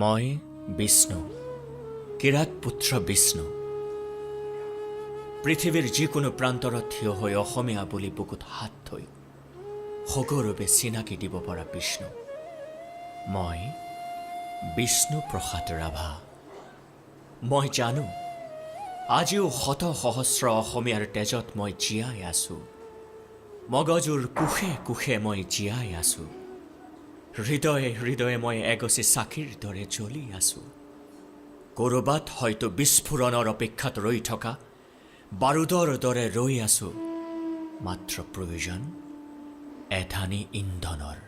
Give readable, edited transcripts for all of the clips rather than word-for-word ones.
মই বিষ্ণু, কিৰাত পুত্ৰ বিষ্ণু। পৃথিৱীৰ যিকোনো প্ৰান্তৰত থিয় হৈ অসমীয়া বুলি বুকুত হাত থৈ সগৌৰৱে চিনাকি দিব পৰা বিষ্ণু। মই বিষ্ণু প্ৰসাদ ৰাভা। মই জানো আজিও শত সহস্ৰ অসমীয়াৰ তেজত মই জীয়াই আছো। মগজুৰ কোষে কোষে মই জীয়াই আছো। হৃদয়ে হৃদয়ে মই এগছি চাকিৰ দৰে জ্বলি আছো। ক'ৰবাত হয়তো বিস্ফোৰণৰ অপেক্ষাত ৰৈ থকা বাৰুদৰ দৰে ৰৈ আছো। মাত্ৰ প্ৰয়োজন এধানি ইন্ধনৰ।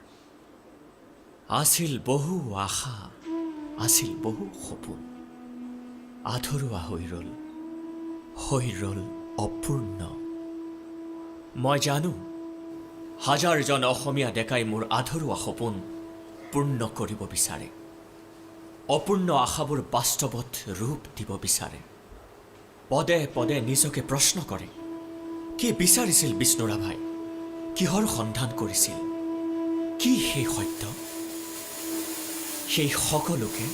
আছিল বহু আশা, আছিল বহু সপোন, আধৰুৱা হৈ ৰ'ল অপূৰ্ণ। মই জানো হাজাৰজন অসমীয়া ডেকাই মোৰ আধৰুৱা সপোন পূৰ্ণ কৰিব বিচাৰে, অপূৰ্ণ আশাবোৰ বাস্তৱত ৰূপ দিব বিচাৰে। পদে পদে নিজকে প্ৰশ্ন কৰে, কি বিচাৰিছিল বিষ্ণু ৰাভাই, কিহৰ সন্ধান কৰিছিল, কি সেই সত্য? সেই সকলোকে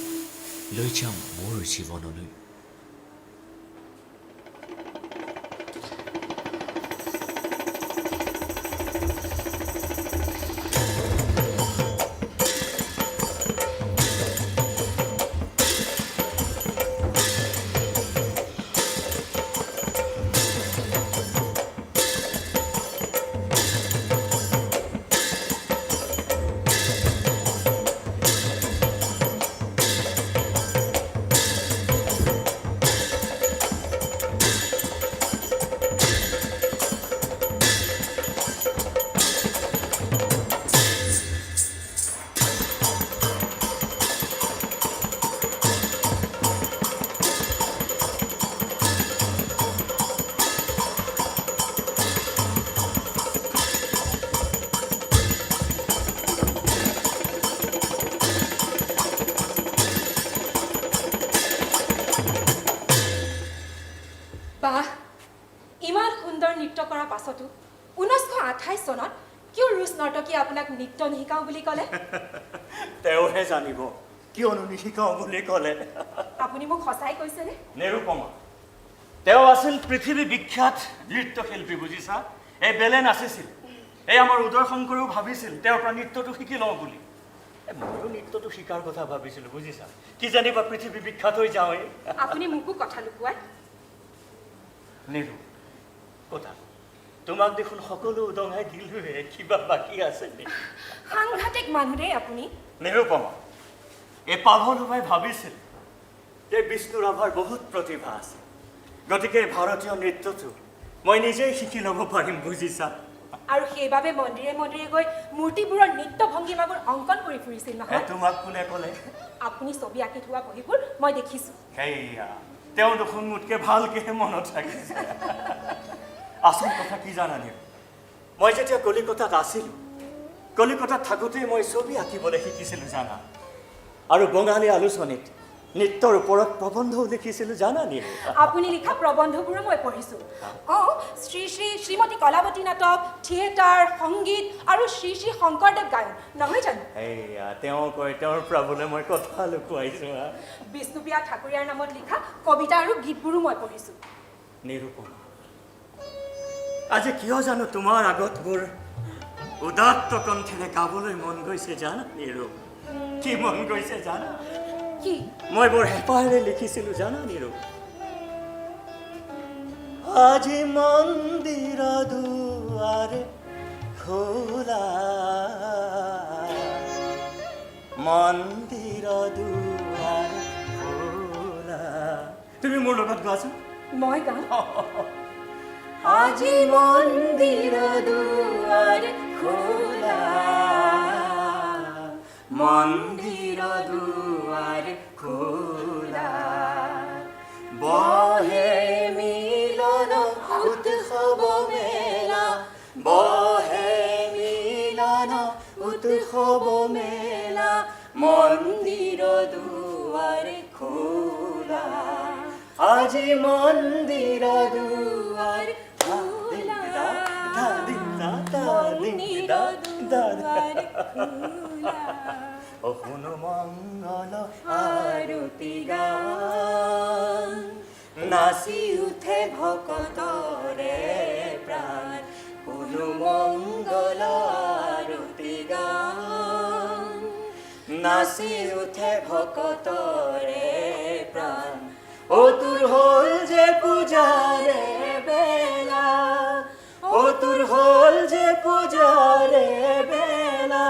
লৈ যাম মোৰ জীৱনলৈ। বাহ, ইমান সুন্দৰ নৃত্য কৰাৰ পাছতো 1928 চনত কিয় ৰুছ নৰ্তকীয়ে আপোনাক নৃত্য নিশিকাওঁ বুলি ক'লে? তেওঁহে জানিব কিয়নো নিশিকাওঁ বুলি ক'লে। আপুনি মোক সঁচাই কৈছেনে? নিৰুপমা, তেওঁ আছিল পৃথিৱী বিখ্যাত নৃত্যশিল্পী, বুজিছা? এই বেলে নাচিছিল। এই আমাৰ উদয় শংকৰেও ভাবিছিল তেওঁৰ পৰা নৃত্যটো শিকি লওঁ বুলি। ময়ো নৃত্যটো শিকাৰ কথা ভাবিছিলোঁ, বুজিছা? কি জানিবা পৃথিৱী বিখ্যাত হৈ যাওঁ। আপুনি মোকো কথা লুকুৱাই। নিৰু কথা, তোমাক দেখোন সকলো উদঙাই দিলোৱে, কিবা বাকী আছে নেকি? সাংঘাতিক মানুহ দেই আপুনি। নিৰুপমা, এই পাভলভাই ভাবিছিল যে বিষ্ণু ৰাভাৰ বহুত প্ৰতিভা আছে, গতিকে ভাৰতীয় নৃত্যটো মই নিজেই শিকি ল'ব পাৰিম, বুজিছা? আৰু সেইবাবে মন্দিৰে মন্দিৰে গৈ মূৰ্তিবোৰৰ নৃত্য ভংগীমাবোৰ অংকন কৰি ফুৰিছিল নহয়? তোমাক কোনে ক'লে? আপুনি ছবি আঁকি থোৱা বহীবোৰ মই দেখিছোঁ। সেয়া, তেওঁ দেখোন মোতকৈ ভালকৈহে মনত ৰাখিছে। আচল কথা কি জানানে? মই যেতিয়া কলিকতাত আছিলোঁ, কলিকতাত থাকোঁতেই মই ছবি আঁকিবলৈ শিকিছিলোঁ, জানা? আৰু বঙালী আলোচনীত নৃত্যৰ ওপৰত প্ৰবন্ধও লিখিছিলোঁ, জানানে? আপুনি লিখা প্ৰবন্ধবোৰো মই পঢ়িছোঁ। শ্ৰী শ্ৰী শ্ৰীমতী কলাৱতী নাটক, থিয়েটাৰ, সংগীত আৰু শ্ৰী শ্ৰী শংকৰদেৱ গায়ন, নহয় জানো? সেয়া, তেওঁ কয় তেওঁৰ পৰা বোলে মই কথা লুকুৱাইছোঁ। বিষ্ণুপ্ৰিয়া ঠাকুৰীয়াৰ নামত লিখা কবিতা আৰু গীতবোৰো মই পঢ়িছোঁ। নিৰুপমা, আজি কিয় জানো তোমাৰ আগত মোৰ উদাত্ত কণ্ঠেৰে গাবলৈ মন গৈছে, জানা নিৰু? কি মন গৈছে জানা? কি? মই বৰ হেঁপাহেৰে লিখিছিলোঁ, জানা নিৰু? আজি মন্দিৰ দুৱাৰে খোলা, মন্দিৰ দুৱাৰে খোলা। তুমি মোৰ লগত গোৱাচোন। মই গাম। আজি মন্দিৰ দুৱাৰ খোলা, মন্দিৰ দুৱাৰ খোলা, বহে মিলন উৎসৱ মেলা, বহে মিলন উৎসৱ মেলা, মন্দিৰ দুৱাৰ খোলা, আজি মন্দিৰ দুৱাৰ খোলা, মন্দিৰ দুৱাৰ খোলা অ শুনো মংগল আৰতি গান নাচি উঠে ভকতৰে প্ৰাণ শুনো মংগল আৰতি গান নাচি উঠে ভকতৰে প্ৰাণ ও তোৰ হ'ল যে পূজাৰে বেলা ও তোৰ হ'ল যে পূজাৰে বেলা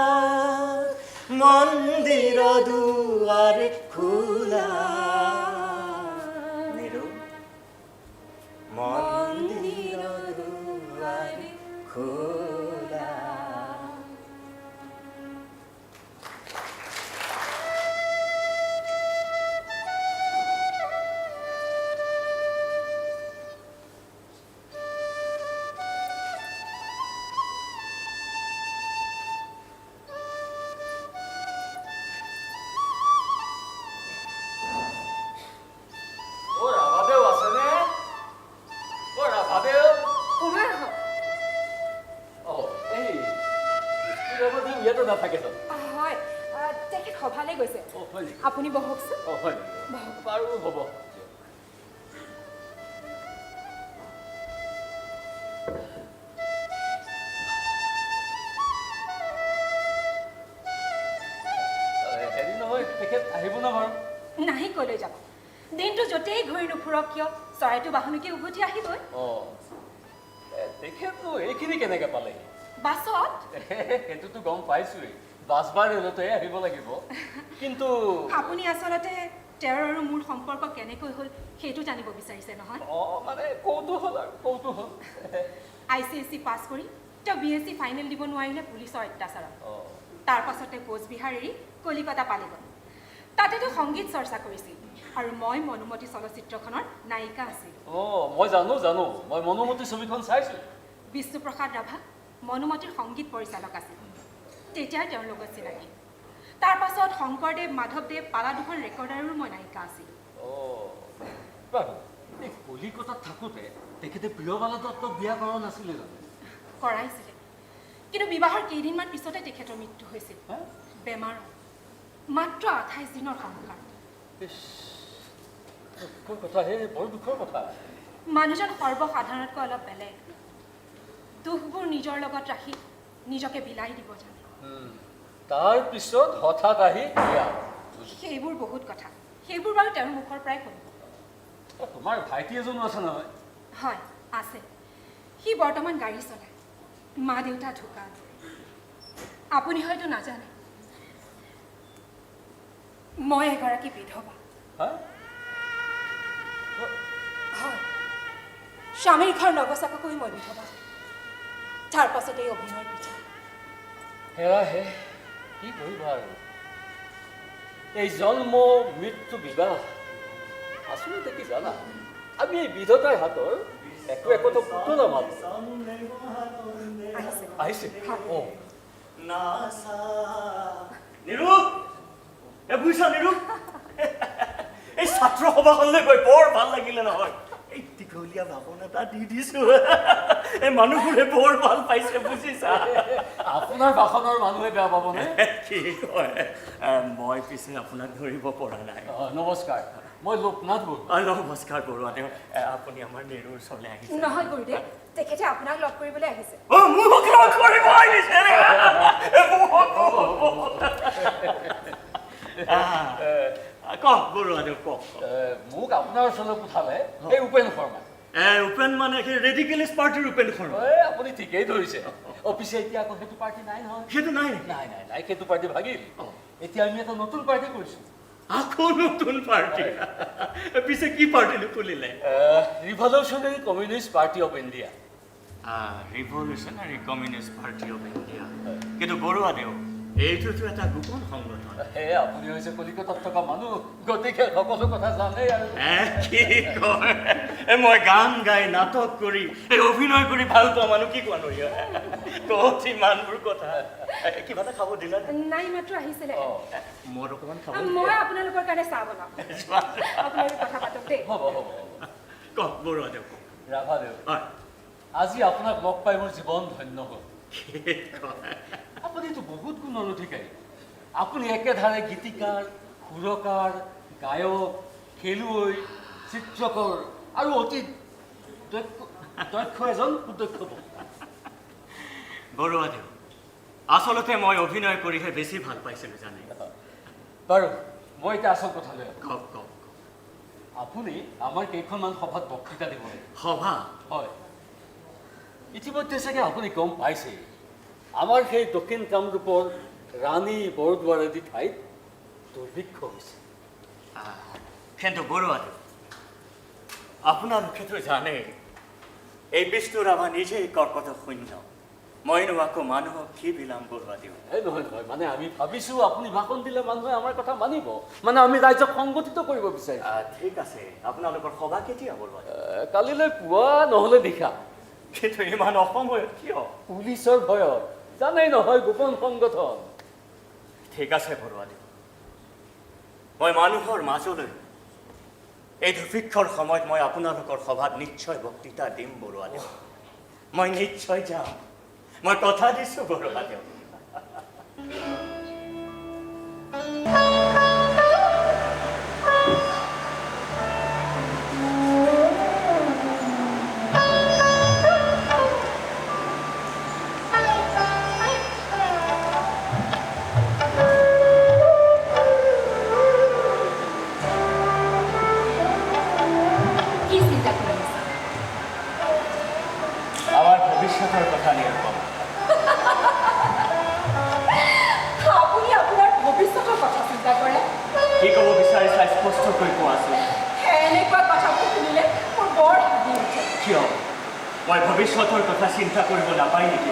মন্দিৰ দুৱাৰ খোলা নিৰু মন্দিৰ দুৱাৰ খোলা হয় তেখেত সভালৈ গৈছে আপুনি বহকচোন বাৰু হ'ব হেৰি নহয় তেখেত আহিব ন বাৰু নাহি কলৈ যাব দিনটো য'তেই ঘূৰি নুফুৰক কিয় চৰাইটো বাহনকে উভতি আহিবই তেখেতনো এইখিনি কেনেকৈ পালে বাছত সেইটোতো গম পাইছোৱেই বাছ বা ৰেলতে আহিব লাগিব কিন্তু আপুনি আচলতে তেওঁৰ আৰু মোৰ সম্পৰ্ক কেনেকৈ হ'ল সেইটো জানিব বিচাৰিছে নহয় মানে কৌতূহল আৰু কৌতূহল ICSE পাছ কৰি তেওঁ BSc ফাইনেল দিব নোৱাৰিলে পুলিচৰ অত্যাচাৰত তাৰ পাছতে কোচবিহাৰ এৰি কলিকতা পালেগৈ তাতেতো সংগীত চৰ্চা কৰিছিল আৰু মই মনুমতী চলচ্চিত্ৰখনৰ নায়িকা আছিলোঁ মই জানো মই মনুমতী ছবিখন চাইছোঁ বিষ্ণুপ্ৰসাদ ৰাভা মনুমতীৰ সংগীত পৰিচালক আছিল তেতিয়াই তেওঁৰ লগত চিনাকি তাৰ পাছত শংকৰদেৱ মাধৱদেৱ পালা দুখন ৰেকৰ্ডাৰৰো মই নায়িকা আছিলোঁ বাৰু এই কলিকতাত থাকোঁতে তেখেতে প্ৰিয়বালা দত্তক বিয়া কৰা নাছিলে জানো কৰাইছিলে কিন্তু বিবাহৰ কেইদিনমান পিছতে তেখেতৰ মৃত্যু হৈছিল বেমাৰত মাত্ৰ 28 দিনৰ সংসাৰ দুখৰ কথা হে বৰ দুখৰ কথা মানুহজন সৰ্বসাধাৰণতকৈ অলপ বেলেগ দুখবোৰ নিজৰ লগত ৰাখি নিজকে বিলাই দিব জানে তাৰ পিছত হঠাৎ আহি বিয়া সেইবোৰ বহুত কথা সেইবোৰ বাৰু তেওঁৰ মুখৰ পৰাই শুনিব তোমাৰ ভাইটি এজনো আছে নহয় হয় আছে সি বৰ্তমান গাড়ী চলায় মা দেউতা ঢুকাল আপুনি হয়তো নাজানে মই এগৰাকী বিধৱা হয় স্বামীৰ ঘৰ নগচাকৈ মই বিধৱা তাৰ পাছতে এই অভিনয় পিঠা হেৰাহে কি কৰিবা আৰু এই জন্ম মৃত্যু বিবাহ আচলতে কি জানা আমি এই বিধতাৰ হাতৰ একো একোটা পুতলা মাল আহিছে নিৰু বুজিছা নিৰু এই ছাত্ৰ সভাখনলৈ গৈ বৰ ভাল লাগিলে নহয় এই দীঘলীয়া ভাষণ এটা দি দিছো এই মানুহবোৰে বৰ ভাল পাইছে বুজিছা আপোনাৰ ভাষণৰ মানুহে বেয়া পাবনে কি কয় মই পিছে আপোনাক ধৰিব পৰা নাই নমস্কাৰ মই লোকনাথ বৰুৱা নমস্কাৰ বৰুৱা তেওঁ আপুনি আমাৰ নিৰুৰ ওচৰলৈ আহিছে নহয় গুৰুদেৱ তেখেতে আপোনাক লগ কৰিবলৈ আহিছে মোক লগ কৰিব আহিছে কওক বৰুৱা দেউ কওক মোক আপোনাৰ ওচৰলৈ পঠালে এই উপেন শৰ্মা উপেন মানে সেই ৰেডিকেলিষ্ট পাৰ্টিৰ উপেন শৰ্মা আপুনি ঠিকেই ধৰিছে অফিচে এতিয়া আকৌ সেইটো পাৰ্টি নাই নহয় সেইটো নাই নাই সেইটো পাৰ্টি ভাগিল এতিয়া আমি এটা নতুন পাৰ্টি কৰিছোঁ আকৌ নতুন পাৰ্টি পিছে কি পাৰ্টিনো খুলিলে revolutionary communist party of India revolutionary communist party of India কিন্তু বৰুৱা দেউ এইটোতো এটা গোপন সংগঠন আপুনি হৈছে কলিকতাত থকা মানুহ গতিকে সকলো কথা জানে আৰু কি কয় মই গান গাই নাটক কৰি এই অভিনয় কৰি ভাল পোৱা মানুহ কি কোৱা নোৱাৰি কত ইমানবোৰ কথা কিবা এটা খাব দিলা নাই মাত্ৰ আহিছিলে মোৰ অকণমান খাব মই আপোনালোকৰ কাৰণে চাহ বনাম আপোনালোকে কথা পাতক দেই হ'ব কওক বৰুৱা দেউ ৰাভা দেউ আজি আপোনাক লগ পাই মোৰ জীৱন ধন্য হ'ল আপুনিতো বহুত গুণৰ অধিকাৰী আপুনি একেধাৰে গীতিকাৰ সুৰকাৰ গায়ক খেলুৱৈ চিত্ৰকৰ আৰু অতি দক্ষ এজন সুদক্ষ বক্তা বৰুৱাদেউ আচলতে মই অভিনয় কৰিহে বেছি ভাল পাইছিলোঁ জানে বাৰু মই এতিয়া আচল কথালৈ কওক কওক আপুনি আমাৰ কেইখনমান সভাত বক্তৃতা দিব লাগে সভা হয় ইতিমধ্যে চাগে আপুনি গম পাইছে আমাৰ সেই দক্ষিণ কামৰূপৰ ৰাণী বৰদোৱাৰ আদি ঠাইত দুৰ্ভিক্ষ হৈছে কিন্তু বৰুৱাদেউ আপোনালোকেতো জানে এই বিষ্ণু ৰাভা নিজেই কৰ্কট শূন্য মইনো আকৌ মানুহক কি বিলাম বৰুৱাদেউ এই নহয় নহয় মানে আমি ভাবিছোঁ আপুনি ভাষণ দিলে মানুহে আমাৰ কথা মানিব মানে আমি ৰাইজক সংগঠিত কৰিব বিচাৰিছোঁ ঠিক আছে আপোনালোকৰ সভা কেতিয়া বৰুৱাদেউ কালিলৈ পুৱা নহ'লে নিশা কিন্তু ইমান অসময়ত কিয় পুলিচৰ ভয়ত জানেই নহয় গোপন সংগঠন ঠিক আছে বৰুৱাদেউ মই মানুহৰ মাজলৈ এই দুৰ্ভিক্ষৰ সময়ত মই আপোনালোকৰ সভাত নিশ্চয় বক্তৃতা দিম বৰুৱাদেউ মই নিশ্চয় যাম মই কথা দিছোঁ বৰুৱাদেউ আমাৰ ভবিষ্যতেৰ কথা নিৰূপমা আপুনি আপোনাৰ ভৱিষ্যতৰ কথা চিন্তা কৰে কি ক'ব বিচাৰিছা স্পষ্টকৈ কোৱাচোন এনেকুৱা কথাবোৰ শুনিলে মোৰ বৰ হাঁহি উঠে কিয় মই ভৱিষ্যতৰ কথা চিন্তা কৰিব নাপায় নেকি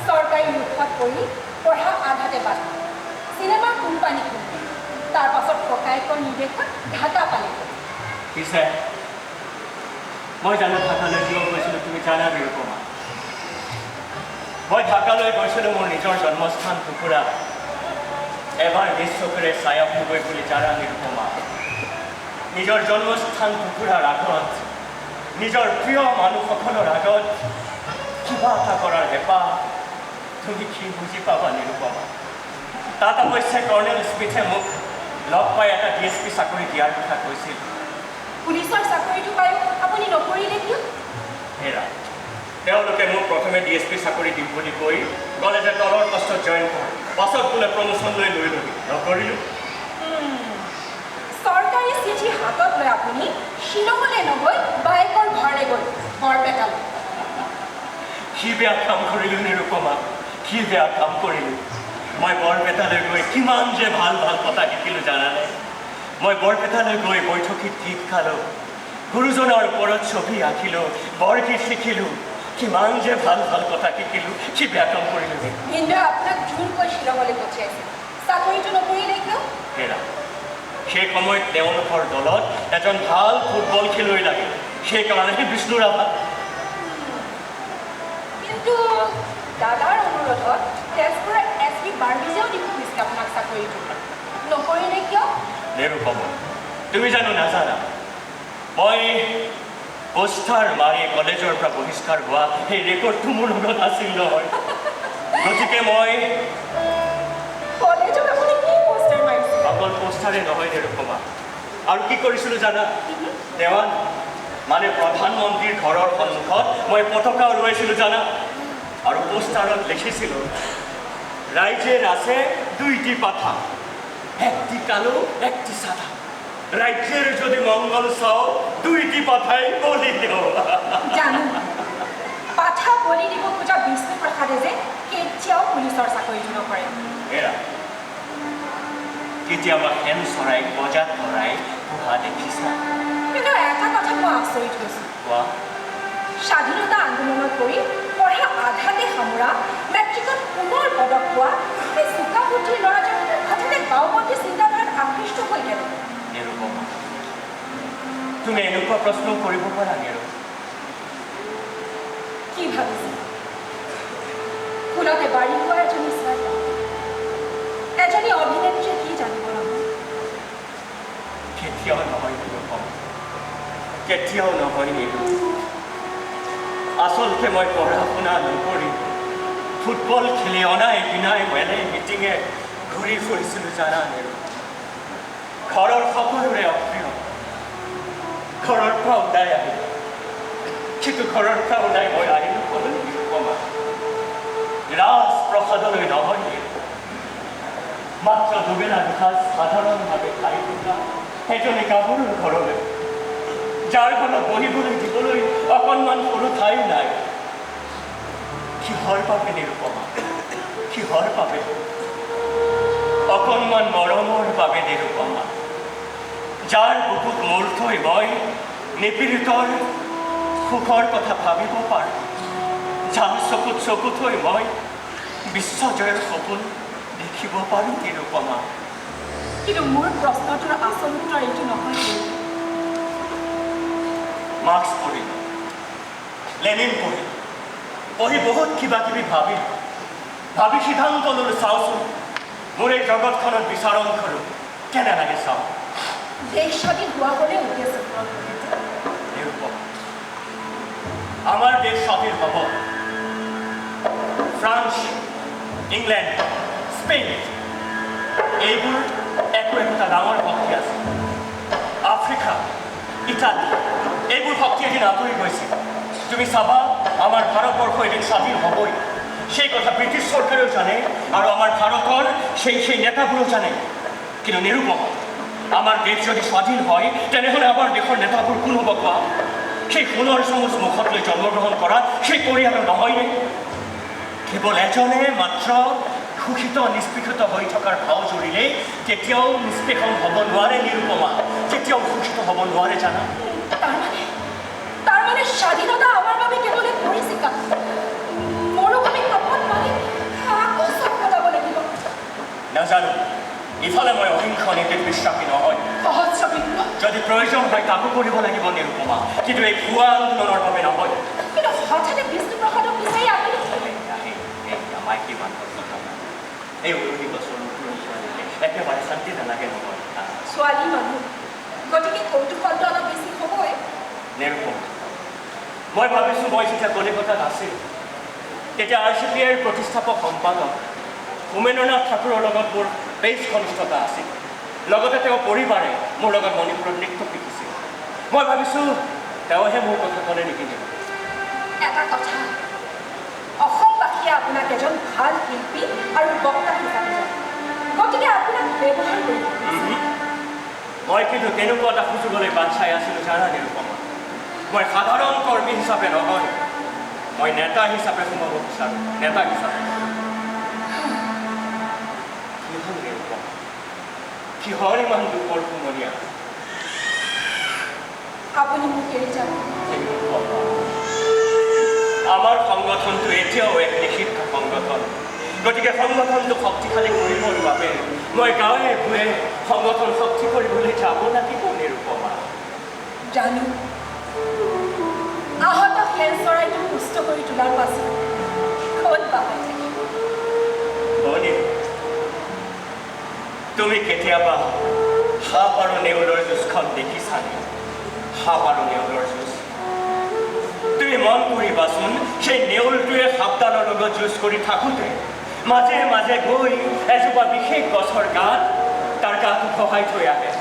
চৰকাৰী মুখত পৰি পঢ়া আধাতে বাদ চিনেমাৰ কোম্পানী খুলিলে তাৰ পাছত ককায়েকৰ নিৰ্দেশত ঢাকা পালেগৈ পিছে মই জানো ঢাকালৈ কিয় গৈছিলোঁ তুমি জানা নিৰূপমা মই ঢাকালৈ গৈছিলোঁ মোৰ নিজৰ জন্মস্থান টুকুৰা এবাৰ নিজ চকুৰে চাই আহোঁগৈ বুলি জানা নিৰূপমা নিজৰ জন্মস্থান টুকুৰাৰ আগত নিজৰ প্ৰিয় মানুহসকলৰ আগত কিবা এটা কৰাৰ হেঁপাহ তুমি কি বুজি পাবা নিৰূপমা তাত অৱশ্যে কৰ্ণেল স্মিথে মোক লগ পাই এটা DSP চাকৰি দিয়াৰ কথা কৈছিল পুলিচৰ চাকৰিটো পাই আপুনি নকৰিলে কিয় হেৰা তেওঁলোকে মোক প্ৰথমে DSP চাকৰি দিম বুলি কৈ ক'লে যে তলৰ কষ্টত জইন কৰ পাছত বোলে প্ৰমোশ্যন লৈ ল'বি নকৰিলোঁ চৰকাৰী চিঠি হাতত লৈ আপুনি শ্বিলঙলৈ নগৈ বাইকৰ ঘৰলৈ গ'ল বৰপেটালৈ কি বেয়া কাম কৰিলোঁ নিৰূপমা কি বেয়া কাম কৰিলোঁ মই বৰপেটালৈ গৈ কিমান যে ভাল ভাল কথা শিকিলোঁ জানানে মই বৰপেটালৈ গৈ বৈঠকীত গীত গালোঁ গুৰুজনাৰ ওপৰত ছবি আঁকিলোঁ বৰগীত শিকিলোঁ কিমান যে ভাল ভাল কথা শিকিলোঁ কি বেয়া কাম কৰিলোঁ কিন্তু আপোনাক জোৰকৈ শ্বিলঙলৈ পঠিয়াইছে চাকৰিটো নকৰিলে কিয় হেৰা সেই সময়ত তেওঁলোকৰ দলত এজন ভাল ফুটবল খেলুৱৈ লাগে সেইকাৰণে বিষ্ণু ৰাভা কিন্তু দাদাৰ অনুৰোধত তেজপুৰৰ SP বাৰ্মিজেও দিব খুজিছে আপোনাক চাকৰিটো নকৰিলে কিয় নিৰূপমা তুমি জানো নাজানা মই পোষ্টাৰ মাৰি কলেজৰ পৰা বহিষ্কাৰ হোৱা সেই ৰেকৰ্ডটো মোৰ লগত আছিল নহয় গতিকে মই কলেজত আপুনি কি পোষ্টাৰ মাৰিছে অকল পোষ্টাৰে নহয় নিৰূপমা আৰু কি কৰিছিলোঁ জানা দেৱান মানে প্ৰধানমন্ত্ৰীৰ ঘৰৰ সন্মুখত মই পতাকা উৰুৱাইছিলোঁ জানা আৰু পোষ্টাৰত লিখিছিলোঁ ৰাইজেৰ আছে দুইটি পাঠা একটি কালো একটি সাদা রাজ্যের যদি মঙ্গল চাও দুইটি পাঠাই বলি দিও জানো পাঠা বলি দিব খোজা বিষ্ণু প্ৰসাদে যে কেতিয়াও পুলিচৰ চাকৰিটো নকৰে এৰা কেতিয়াবা হেম চৰাই বজাত ধৰাই পোহা দেখিছা কিন্তু এটা কথা মই আচৰিত হৈছোঁ কোৱা স্বাধীনতা আন্দোলনত কৰি পঢ়া আধাতে সামৰা মেট্ৰিকত পুনৰ পদক পোৱা এই চোকা বুদ্ধিৰ ল'ৰাজন হঠাতে গাঁওপন্থী চিন্তাধাৰাত আকৃষ্ট হৈ গ'ল নিৰূপমা তুমি এনেকুৱা প্ৰশ্ন কৰিব পাৰা নিৰু কি ভাবিছে ফুলতে বাঢ়ি হোৱা এজনী ছোৱালী এজনী অভিনেত্ৰীয়ে কি জানিব নহয় কেতিয়াও নহয় নিৰূপমা কেতিয়াও নহয় নিৰু আচলতে মই পঢ়া শুনা নকৰি ফুটবল খেলি অনাই বিনাই মেলে মিটিঙে ঘূৰি ফুৰিছিলোঁ জানা নেৰু ঘৰৰ সকলোৰে অপ্ৰিয় ঘৰৰ পৰা ওলাই আহিলোঁ কিন্তু ঘৰৰ পৰা ওলাই মই আহিলোঁ ক'লো নিৰুপমা ৰাজপ্ৰসাদলৈ নহয় মাত্ৰ দুবেলা দুসাঁজ সাধাৰণভাৱে খাই থকা এজনী গাভৰুৰ ঘৰলৈ যাৰ ঘৰত বহিবলৈ দিবলৈ অকণমান সৰু ঠাই নাই কিহৰ বাবে নিৰুপমা কিহৰ বাবে অকণমান মৰমৰ বাবে নিৰুপমা যাৰ বুকুত মূৰ থৈ মই নিপীড়িতৰ সুখৰ কথা ভাবিব পাৰোঁ যাৰ চকুত চকু থৈ মই বিশ্বজয়ৰ সপোন দেখিব পাৰোঁ নিৰুপমা কিন্তু মোৰ প্ৰশ্নটোৰ আচল উত্তৰ এইটো নহয় মাৰ্ক্স পঢ়িলোঁ লেনিন পঢ়িলোঁ পঢ়ি বহুত কিবা কিবি ভাবি সিদ্ধান্ত ল'লোঁ চাওঁচোন মোৰ এই জগতখনত বিচাৰণ কৰোঁ কেনে লাগে চাওঁ দেশ স্বাধীন হোৱাবলৈ উদ্দেশ্য নিৰুপমা আমাৰ দেশ স্বাধীন হ'ব ফ্ৰান্স ইংলেণ্ড স্পেইন এইবোৰ একো একোটা ডাঙৰ শক্তি আছে আফ্ৰিকা ইটালী এইবোৰ শক্তি এদিন আঁতৰি গৈছে তুমি চাবা আমাৰ ভাৰতবৰ্ষ এদিন স্বাধীন হ'বই সেই কথা ব্ৰিটিছ চৰকাৰেও জানে আৰু আমাৰ ভাৰতৰ সেই নেতাবোৰো জানে কিন্তু নিৰুপমা আমাৰ দেশ যদি স্বাধীন হয় তেনেহ'লে আমাৰ দেশৰ নেতাবোৰ কোন হ'ব কোৱা সেই সোণৰ চামুচ মুখত লৈ জন্মগ্ৰহণ কৰা সেই পৰিয়ালৰ নহয়নে কেৱল এজনে মাত্ৰ শোষিত নিষ্পেষিত হৈ থকাৰ ভাও জুৰিলে কেতিয়াও নিষ্পেষণ হ'ব নোৱাৰে নিৰুপমা কেতিয়াও শোষিত হ'ব নোৱাৰে জানা তাৰমানে স্বাধীনতা আমাৰ বাবে কেৱল এক পৰিচিকা মনোভূমিক শপত মানে আকৌ চব বজাব লাগিব নাজানো ইফালে মই অহিংস নীতিত বিশ্বাসী নহয় যদি প্ৰয়োজন হয় তাকো কৰিব লাগিব নিৰুপমা কিন্তু এই ভুৱা আন্দোলনৰ বাবে নহয় কিন্তু হঠাতে বিষ্ণুপ্ৰসাদক বিচাৰি আহিলোঁ মাইকী মানুহৰ কথা এই উৰণি গছৰ নতুন ছোৱালীকে একেবাৰে শান্তি নালাগে নহয় ছোৱালী মানুহ গতিকে কৌতুকলটো অলপ বেছি হ'বই নিৰুপমা মই ভাবিছোঁ মই যেতিয়া কলিকতাত আছিল তেতিয়া RCPIৰ প্ৰতিষ্ঠাপক সম্পাদক হোমেন্দ্ৰনাথ ঠাকুৰৰ লগত মোৰ বেছ ঘনিষ্ঠতা আছিল লগতে তেওঁ পৰিবাৰে মোৰ লগত মণিপুৰত নৃত্য শিকিছিল মই ভাবিছোঁ তেওঁহে মোৰ কথা ক'লে নেকি এটা কথা অসমবাসীয়ে আপোনাক এজন ভাল শিল্পী আৰু বক্তা হিচাপে জানে গতিকে আপোনাক ব্যৱহাৰ কৰিব মই কিন্তু তেনেকুৱা এটা সুযোগলৈ বাট চাই আছিলোঁ জানা নিৰুপমা মই সাধাৰণ কৰ্মী হিচাপে নহয় মই নেতা হিচাপে সোমাব বিচাৰোঁ নেতা হিচাপে কিহৰ ইমান দুখৰ সুমনীয়া আপুনি মোক এৰি যাব আমাৰ সংগঠনটো এতিয়াও এক নিষিদ্ধ সংগঠন গতিকে সংগঠনটো শক্তিশালী কৰিবৰ বাবে মই গাঁৱে ভূঞে সংগঠন শক্তি কৰিবলৈ যাব লাগিব নিৰুপমা জানো আহত খেল চৰাইটো সুস্থ কৰি তোলাৰ পাছত ক'ত পাহৰি থাকিব তুমি কেতিয়াবা সাপ আৰু নেউলৰ যুঁজখন দেখিছানে সাপ আৰু নেউলৰ যুঁজ তুমি মন কৰিবাচোন সেই নেউলটোৱে সাপডালৰ লগত যুঁজ কৰি থাকোঁতে মাজে মাজে গৈ এজোপা বিশেষ গছৰ গাত তাৰ গাটো সহায় থৈ আহে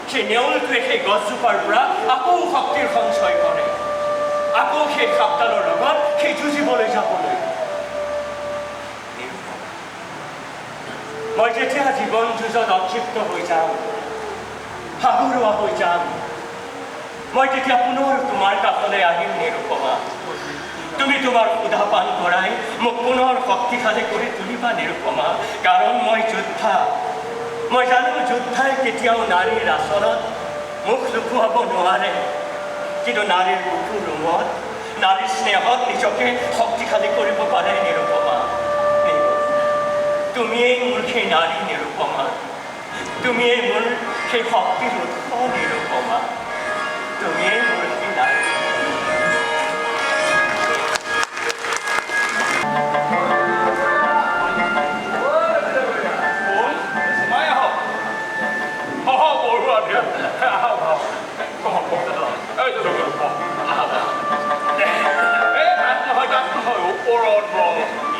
সেই নেউলটোৱে সেই গছজোপাৰ পৰা আকৌ শক্তিৰ সঞ্চয় কৰে আকৌ সেই সাপডালৰ লগত সেই যুঁজিবলৈ যাবলৈ মই যেতিয়া জীৱন যুঁজত অক্ষিপ্ত হৈ যাম ভাগৰুৱা হৈ যাম মই তেতিয়া পুনৰ তোমাৰ কাষলৈ আহিম নিৰুপমা তুমি তোমাৰ সুধাপান কৰাই মোক পুনৰ শক্তিশালী কৰি তুলিবা নিৰুপমা কাৰণ মই যোদ্ধা মই জানো যোদ্ধাই কেতিয়াও নাৰীৰ আচলত মুখ লুকুৱাব নোৱাৰে কিন্তু নাৰীৰ বুকুৰ ৰুমত নাৰীৰ স্নেহত নিজকে শক্তিশালী কৰিব পাৰে নিৰুপমা তুমিয়েই মোৰ সেই নাৰী নিৰুপমা তুমিয়েই মোৰ সেই শক্তিৰ উৎস নিৰুপমা তুমিয়েই মোৰ সেই নাৰী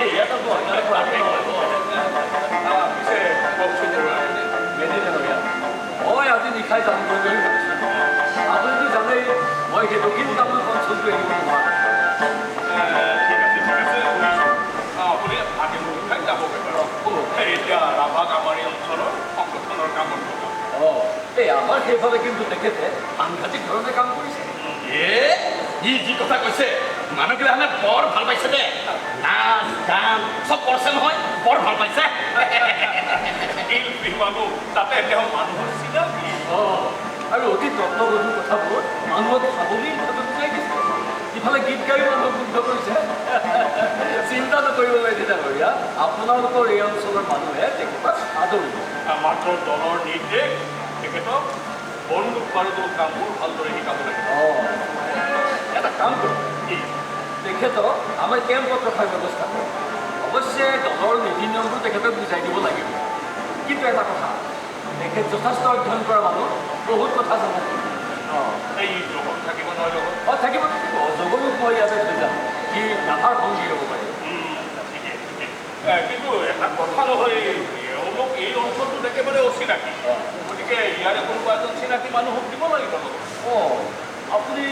ইয়াতে মই আজি নিশাই যাম বুলি ভাবিছোঁ আপুনিতো জানেই মই সেইটো কিন্তু আপোনাৰ অঞ্চলটো এৰিব নোৱাৰোঁ আপুনি নিশাই যাবগৈ বাৰু এতিয়া ৰাভাক আমাৰ এই অঞ্চলৰ সংগঠনৰ কামত এই আমাৰ সেইফালে কিন্তু তেখেতে সাংঘাতিক ধৰণে কাম কৰিছে ই যি কথা কৈছে মানুহগিলাখানে বৰ ভাল পাইছে দে নাচ গান চব কৰিছে নহয় বৰ ভাল পাইছে শিল্পী মানুহ তাতে তেওঁ মানুহৰ চিনাকি আৰু অতি তত্ত্বগধুৰ কথাবোৰ মানুহক সাৱলীল ভাৱে বুজাই দিছে ইফালে গীত গাই মানুহক মুগ্ধ কৰিছে চিন্তা নকৰিব লাগে ডাঙৰীয়া আপোনালোকৰ এই অঞ্চলৰ মানুহে তেখেতক আদৰিব মাত্ৰ দলৰ নিৰ্দেশ তেখেতক বন্দুক বাৰুদৰ কামবোৰ ভালদৰে শিকাব লাগে এটা কাম কৰক তেখেতক আমাৰ কেম্পত ৰখাৰ ব্যৱস্থা কৰক অৱশ্যে দলৰ নীতি নিয়মবোৰ তেখেতক বুজাই দিব লাগিব কিন্তু এটা কথা তেখেত যথেষ্ট অধ্যয়ন কৰা মানুহ বহুত কথা জানে এই জগত থাকিব নহয় জগত থাকিব থাকিব জগতক মই ইয়াতে থৈ যাম সি নাথাৰ সংগী হ'ব পাৰে কিন্তু এটা কথা নহয় এওঁলোক এই অঞ্চলটোত একেবাৰে অচিনাকি গতিকে ইয়াৰে কোনোবা এজন চিনাকি মানুহক দিব লাগিব আপুনি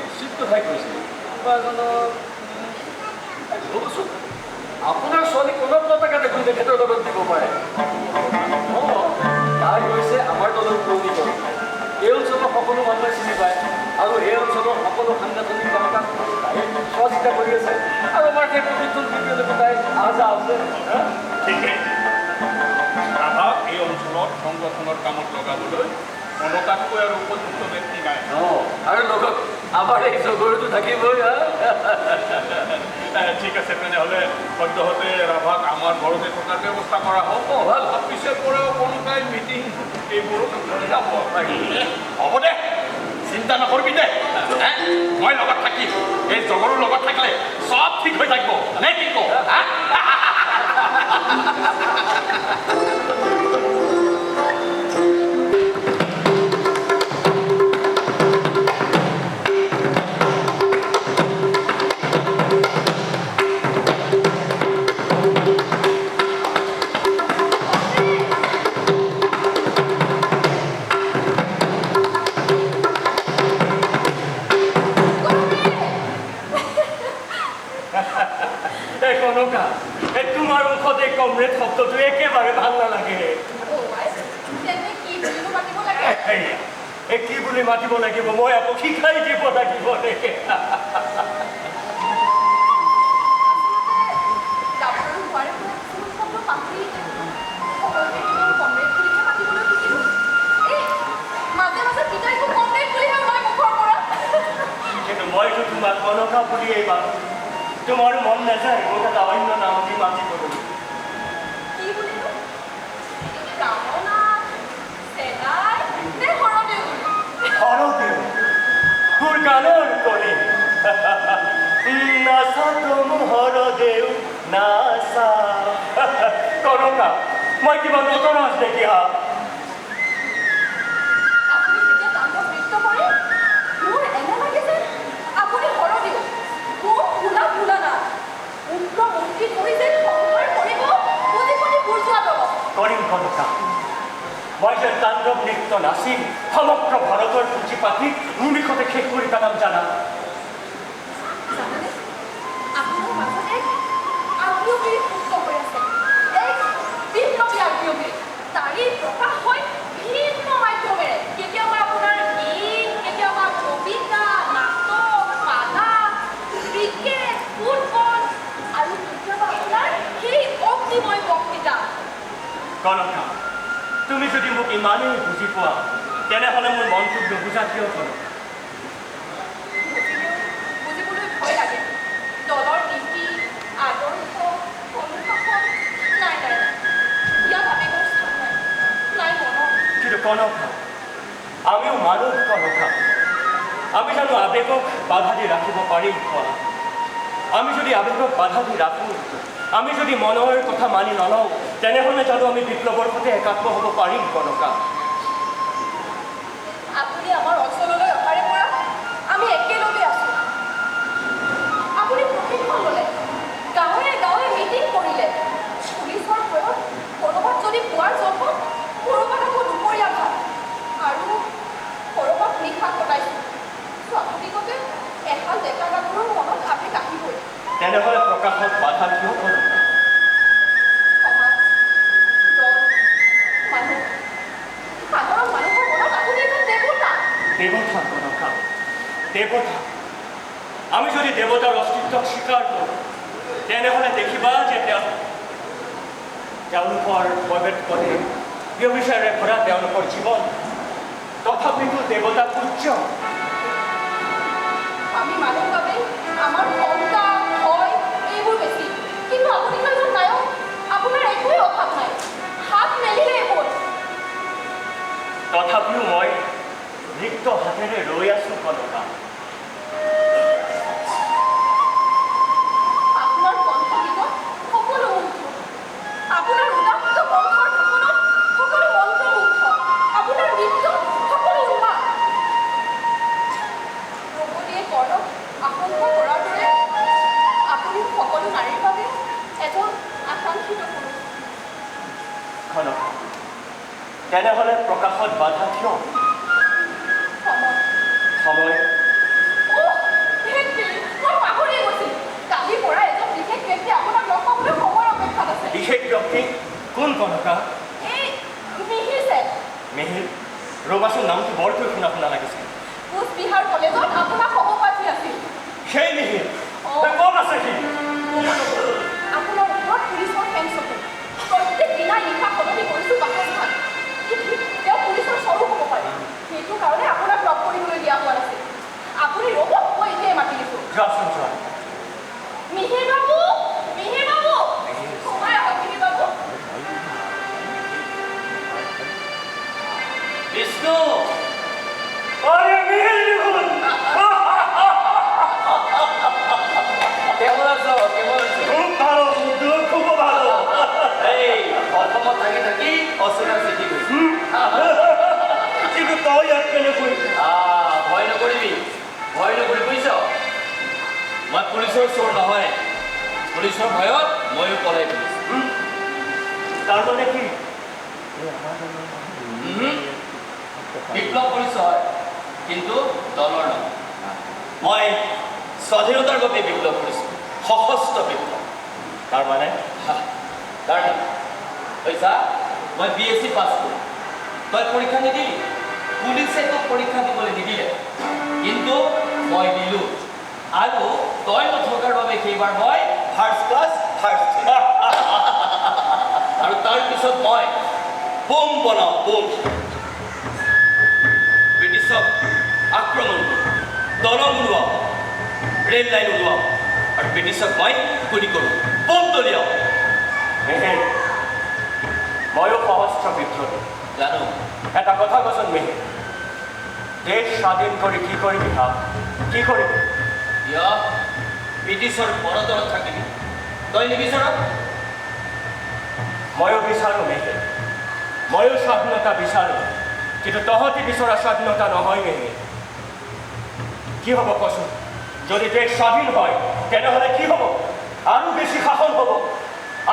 উচিত কথাই কৈছে কোনোবা এজনক ৰ'বচোন আপোনাৰ ছোৱালী কনকলতাকে দেখোন তেখেতৰ লগত দিব পাৰে তাই হৈছে আমাৰ দলৰ পুৰণি দল এই অঞ্চলৰ সকলো মানুহে চিনি পায় আৰু এই অঞ্চলৰ সকলো সাংগঠনিক কাম কাজ তাই চোৱা চিতা কৰি আছে আৰু আমাৰ সেই প্ৰতিজন বিদ্যালয়ত তাই আজা আছে ঠিকেই ৰাভাক এই অঞ্চলত সংগঠনৰ কামত লগাবলৈ মনতাতকৈ আৰু উপযুক্ত ব্যক্তি নাই আৰু লগত আমাৰ এই জগৰটো থাকিবই ঠিক আছে তেনেহ'লে সদ্যহতে ৰাভাক আমাৰ ঘৰতে থকাৰ ব্যৱস্থা কৰা হওক পিছে পৰেও কোনোবাই মিটিং এইবোৰো যাব হ'ব দে চিন্তা নকৰিবি দে মই লগত থাকিম এই জগৰৰ লগত থাকিলে চব ঠিক হৈ থাকিব নে কি কওঁ তোমাৰ মুখত এই কমৰেড শব্দটো একেবাৰে ভাল নালাগে কি বুলি মাতিব লাগিব মই আকৌ শিকাই দিব লাগিব কিন্তু মইতো তোমাক কনকা বুলিয়েই মাতো তোমাৰ মন নাযায় মোক এটা অন্য নাম দি মাতিব তোৰ গানৰ কলি নাচা তুম হৰদেউ নাচা কনকা মই কিবা নতুন আছ দেখি হা কৰিম কনকা মই যে তাণ্ডৱ নৃত্য নাচি সমগ্ৰ ভাৰতৰ পুঁজি পাতি নিমিষতে শেষ কৰি পেলাম জানা কনকা তুমি যদি মোক ইমানেই বুজি পোৱা তেনেহ'লে মোৰ মনটোক নুবুজা কিয় কৰো কিন্তু কনকা আমিও মানুহ কনকা আমি জানো আবেগক বাধা দি ৰাখিব পাৰিম কোৱা আমি যদি আবেগক বাধা দি ৰাখোঁ আমি যদি মনৰ কথা মানি নলওঁ তেনেহ'লে জানো আমি বিপ্লৱৰ সৈতে একাত্ম হ'ব পাৰিম কনকা আপুনি আমাৰ অঞ্চললৈ অহাৰে পৰা আমি একেলগে আছো আপুনি প্ৰশিক্ষণ ল'লে গাঁৱে গাঁৱে মিটিং বাধা কিয় কনকা? সমাজ, দল, মানুহ, সাধাৰণ মানুহৰ মনত আপুনি এজন দেৱতা। দেৱতা কনকা, দেৱতা। আমি যদি দেৱতাৰ অস্তিত্বক স্বীকাৰ কৰোঁ তেনেহ'লে দেখিবা যে তেওঁলোকৰ পদে ব্যভিচাৰে ভৰা তেওঁলোকৰ জীৱন তথাপিতো দেৱতা পূজ্য। আমি মানুহ বাবে আমাৰ ক্ষমতা, ভয় এইবোৰ বেছি, কিন্তু আপুনি এজন নায়ক, আপোনাৰ একোৱেই অভাৱ নাই, হাত মেলিলে এইবোৰ। তথাপিও মই ৰিক্ত হাতেৰে ৰৈ আছো কনকা। আপোনাৰ কণ্ঠগীত সকলো মুগ্ধ, আপোনাৰ উদাত্ত কণ্ঠৰ ভাষণত সকলো মন্ত্ৰমুগ্ধ, আপোনাৰ নৃত্য সকলো উন্মাদ। দ্ৰৌপদীয়ে কৰ্ণক আশংকা কৰাৰ দৰে আপুনি সকলো নাৰীৰ বাবে এজন আকাংক্ষিত পুৰুষ। কনকা, তেনেহ'লে প্ৰকাশত বাধা কিয়? সময় সময় মই পাহৰিয়ে গৈছিল। কালিৰ পৰা এজন বিশেষ ব্যক্তি আপোনাক লগ পাবলৈ সময় অপেক্ষাত আছে। বিশেষ ব্যক্তি কোন কনকা? এই মিহিৰ ছেট, মিহিৰ? ৰ'বাচোন, নামটো বৰকৈ শুনা শুনা লাগিছে। কোচবিহাৰ কলেজত আপোনাৰ সহপাঠী আছিল। সেই মিহিৰ ক'ত আছে সি? আপোনাৰ ওপৰত পুলিচৰ ফেন চকু। প্ৰত্যেক দিনাই নিশা সলনি কৰিছোঁ বাসস্থান। তেওঁ পুলিচৰ স্বৰূপ হ'ব পাৰে, সেইটো কাৰণে আপোনাক লগ কৰিবলৈ দিয়া হোৱা নাছিল। আপুনি ৰ'ব, মই এতিয়াই মাতি দিছোঁ। যোৱাচোন যোৱা। মিহিৰ বাবু, মিহিৰ বাবু, সোমাই আহক মিহিৰ বাবু। বিষ্ণু! আরে মিহির দেখুন! কেমন আছো? কেমন আছো? খুব ভালো, খুব ভালো। এই অসমত থাকি থাকি অচেনা চিঠি গৈছে। কিন্তু তই ইয়াত কেনে কৰিছে? ভয় নকৰিবি, ভয় নকৰি বুজিছ? মই পুলিচৰ চোৰ নহয়, পুলিচৰ ভয়ত ময়ো পলাই ফুৰিছোঁ। তাৰমানে কি? বিপ্লৱ পুলিচ হয়, কিন্তু দলৰ নহয়। মই স্বাধীনতাৰ বাবে বিপ্লৱ কৰিছোঁ, সশস্ত্ৰ বিপ্লৱ। তাৰমানে পইচা মই BSc পাছ কৰোঁ, তই পৰীক্ষা নিদিলি, পুলিচে তোক পৰীক্ষা দিবলৈ নিদিলে, কিন্তু মই দিলোঁ। আৰু তই নথকাৰ বাবে সেইবাৰ মই ফাৰ্ষ্ট ক্লাছ ফাৰ্ষ্ট। আৰু তাৰপিছত মই বোম বনাওঁ, বোম। ব্ৰিটিছক আক্ৰমণ কৰোঁ, দলং উৰুৱাওঁ, ৰেল লাইন উৰুৱাওঁ, আৰু ব্ৰিটিছক মই গুলি কৰোঁ, বোম দলিয়াওঁ। মিহিৰ, ময়ো সশস্ত্ৰ বিপ্লৱী। জানো এটা কথা কচোন মিহিৰ, দেশ স্বাধীন কৰি কি কৰিবি ভাব? কি কৰিবি? কিয় ব্ৰিটিছৰ বৰদৰত থাকিবি? তই নিবিচাৰ? ময়ো বিচাৰোঁ মিহিৰ, ময়ো স্বাধীনতা বিচাৰোঁ, কিন্তু তহঁতি বিচৰা স্বাধীনতা নহয় মিহিৰ। কি হ'ব কচোন? যদি দেশ স্বাধীন হয় তেনেহ'লে কি হ'ব? আৰু বেছি শাসন হ'ব,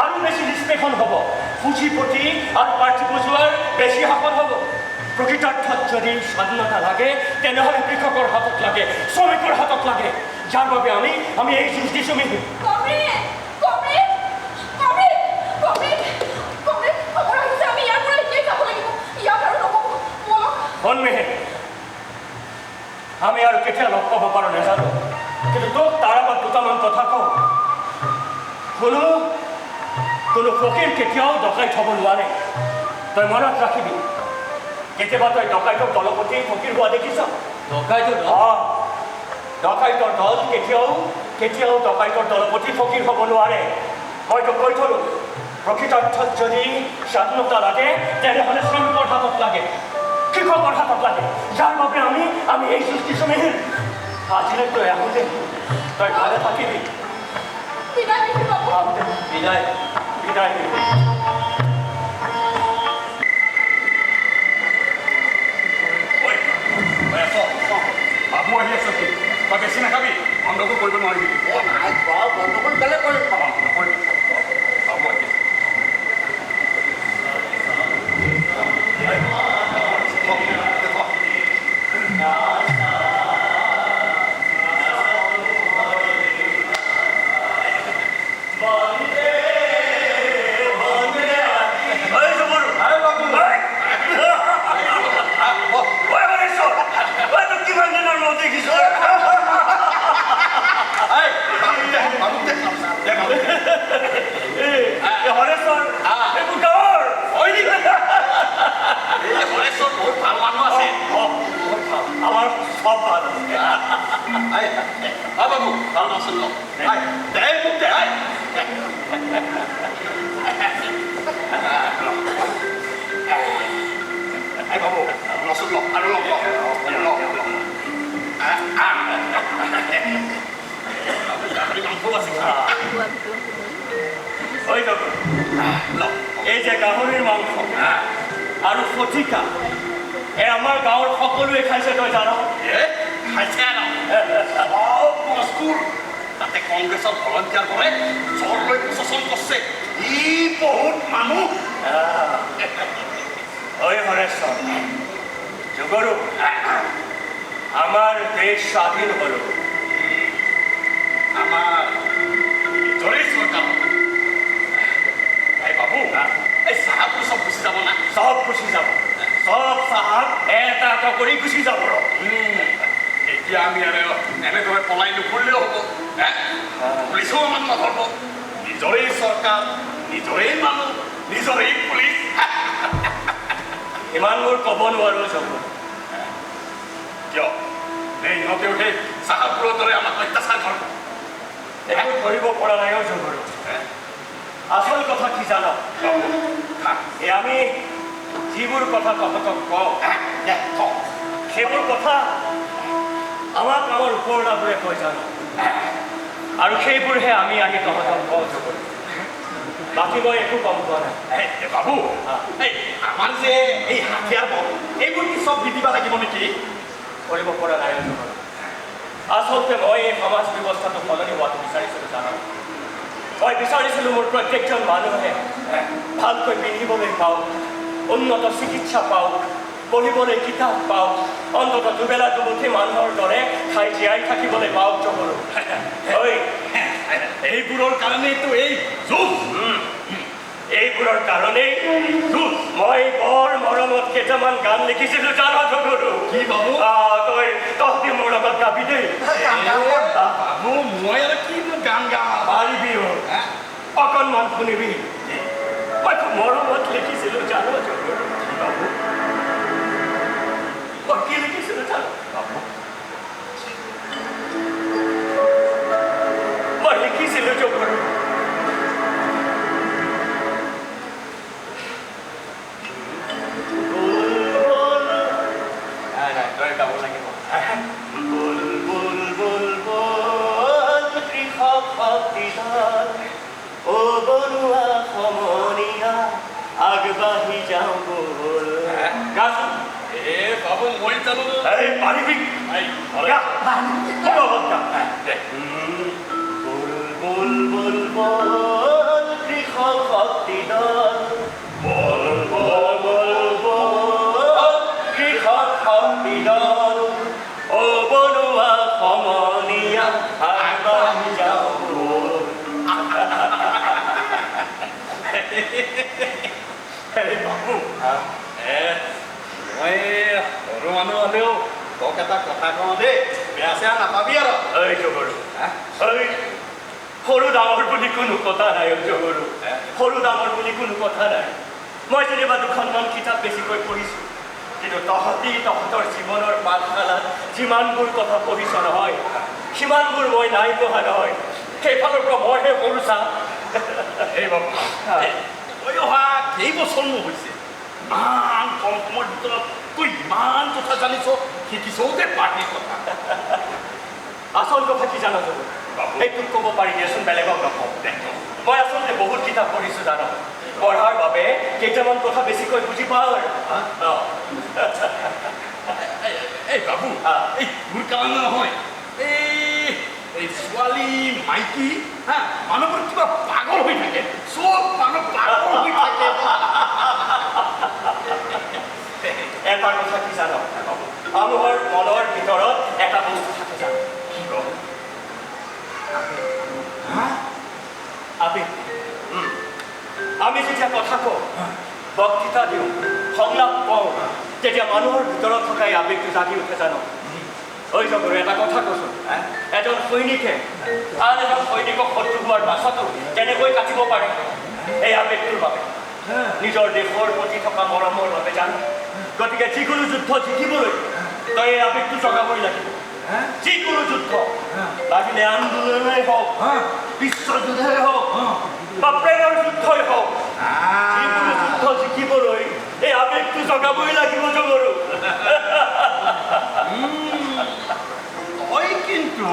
আৰু বেছি নিষ্পেষণ হ'ব, পুঁজিপতি আৰু প্ৰাৰ্থী বুজোৱাৰ বেছি শাসন হ'ব। প্ৰকৃতাৰ্থত যদি স্বাধীনতা লাগে তেনেহ'লে কৃষকৰ হাতত লাগে, শ্ৰমিকৰ হাতত লাগে, যাৰ বাবে আমি এই যুঁজ দিছোঁ মিহিৰ। শুন মিহিৰ, আমি আৰু কেতিয়া লগ পাব পাৰোঁ নাজানো, কিন্তু তোক তাৰ আগত দুটামান কথা কওঁ। কোনো ফকীৰ কেতিয়াও ডকাইত হ'ব নোৱাৰে, তই মনত ৰাখিবি। কেতিয়াবা তই ডকাইতক দলপতি ফকীৰ হোৱা দেখিছ? ডকাইতৰ ডকাইতৰ দল কেতিয়াও ডকাইতৰ দলপতি ফকীৰ হ'ব নোৱাৰে। মই তোক কৈ থলোঁ, প্ৰকৃতাৰ্থত যদি স্বাধীনতা লাগে তেনেহ'লে শ্ৰমিকৰ হাতত লাগে, কৃষকৰ হাতত লাগে, যাৰ বাবে আমি এই যুঁজ দিছোঁ মিহিৰ। আজিলৈ তই আহোঁতে তই ভালে থাকিবি। বিদায়। বিদায় মিহিৰ। বাবু আহি আছে, তই বেছি নাখাবি, গণ্ডগোল কৰিব নোৱাৰিবি। গণ্ডগোল বেলেগ কৰিম। বাবু আহি আছে। আচল ল দে মোক দে বাবু আচল ল আৰু ল এই যে গাহৰিৰ মাংস আৰু ফটিকা এই আমাৰ গাঁৱৰ সকলোৱে খাইছে তই জান খাইছে সব মস্কুৰ তাতে কংগ্ৰেছৰ ভলণ্টিয়াৰ কৰে জ্বৰ লৈ প্ৰশাসন কৰিছে ই বহুত মানুহ ঐ হৰেশ্বৰ যুগৰু আমাৰ দেশ স্বাধীন হল আমাৰ নিজৰেই চৰকাৰ এই বাবু এই চাহাবটো চব গুচি যাব না সব গুচি যাব সব চাহাব এটা এটা কৰি গুচি যাব এতিয়া আমি আৰু এনেদৰে পলাই নুফুৰিলেও হ'ব পুলিচেও আমাক নধৰিব নিজৰেই চৰকাৰ নিজৰেই মানুহ নিজৰেই পুলিচ ইমানবোৰ ক'ব নোৱাৰো চকু কিয় ইহঁতেও সেই চাহাববোৰৰ দৰে আমাক অত্যাচাৰ কৰিব একো ধৰিব পৰা নাই চকুৰু আচল কথা কি জান এই আমি যিবোৰ কথা তহঁতক কওঁ সেইবোৰ কথা আমাক আমাৰ ওপৰলাবোৰে কৈ জানো আৰু সেইবোৰহে আমি আহি তহঁতক কওঁ চকুৰু বাকী মই একো গম পোৱা নাই বাবু এই আমাৰ যে এই হাথিয়াৰ বল এইবোৰ কি চব দি দিব লাগিব নেকি কৰিব পৰা নাই চকুৰু আচলতে মই এই সমাজ ব্যৱস্থাটো সলনি হোৱাটো বিচাৰিছিলোঁ জানো মই বিচাৰিছিলোঁ মোৰ প্ৰত্যেকজন মানুহে ভালকৈ পিন্ধিবলৈ পাওক উন্নত চিকিৎসা পাওক পঢ়িবলৈ কিতাপ পাওক অন্ততঃ দুবেলা দুমুঠি মানুহৰ দৰে খাই জীয়াই থাকিবলৈ পাওক চকুৰু এইবোৰৰ কাৰণেইতো এই যুঁজ এইবোৰৰ কাৰণেই মই বৰ মৰমত কেইটামান গান লিখিছিলোঁ জানো চকুৰু কি বাবু তহঁতি মোৰ লগত গাবি দেই বাবু মই আৰু কিনো গান গাম পাৰিবি অকণমান শুনিবি মই খুব মৰমত লিখিছিলোঁ জানো চকুৰু বাবু মই কি লিখিছিলোঁ জানো বাবু মই লিখিছিলোঁ চকুৰু আগবাঢ়ি যাওঁ বল গাচোন বাবু মই জানো পাৰিবি বল বল বল কৃষক শক্তি দল বল বল বল বল কৃষক শক্তি দল অ বনুৱা সমনীয়া আগবাঢ়ি যাওঁ বল বাবু মই সৰু মানুহ হ'লেও তোক এটা কথা কওঁ দেই বেয়া চেয়া নাপাবি আৰু এই জগৰু সৰু ডাঙৰ বুলি কোনো কথা নাই জগৰু সৰু ডাঙৰ বুলি কোনো কথা নাই মই যেনিবা দুখনমান কিতাপ বেছিকৈ পঢ়িছোঁ কিন্তু তহঁতৰ জীৱনৰ পাঠশালাত যিমানবোৰ কথা পঢ়িছ নহয় সিমানবোৰ মই নাই পঢ়া নহয় সেইফালৰ পৰা মইহে সৰু চাওঁ এই বাবু তই অহা কেইবছৰনো হৈছে ইমান কম সময়ৰ ভিতৰত তই ইমান কথা জানিছ শিকিছও যে পাৰ্টীৰ কথা আচল কথা কি জানো জগৰু সেইটোক ক'ব পাৰি দিয়াচোন বেলেগক নকওঁ মই আচলতে বহুত কিতাপ পঢ়িছোঁ জানো পঢ়াৰ বাবে কেইটামান কথা বেছিকৈ বুজি পাওঁ আৰু এই বাবু এই তোৰ কাৰণে নহয় এই ছোৱালী মাইকী মানুহবোৰ কিবা পাগল হৈ থাকে চব মানুহ পাগল হৈ থাকে এটা কথা কি জানো মানুহৰ মনৰ ভিতৰত এটা বস্তু থাকে জানো কি কওঁ আবেগ আমি যেতিয়া কথা কওঁ বক্তৃতা দিওঁ সংলাপ কওঁ তেতিয়া মানুহৰ ভিতৰত থকা এই আবেগটো জাগি উঠে জানো ঐ জগৰু এটা কথা কৈছোঁ এজন সৈনিকে আন এজন সৈনিকক শত্ৰু হোৱাৰ পাছতো কেনেকৈ কাটিব পাৰে এই আবেগটোৰ বাবে নিজৰ দেশৰ প্ৰতি থকা মৰমৰ বাবে জানো গতিকে যিকোনো যুদ্ধ জিকিবলৈ তই এই আবেগটো জগাবই লাগিব যিকোনো যুদ্ধ লাগিলে আন্দোলনেই হওক বিশ্বযুদ্ধই হওক বা প্ৰেমৰ যুদ্ধই হওক যিকোনো যুদ্ধ জিকিবলৈ এই আবেগটো জগাবই লাগিব জগৰু তই কিন্তু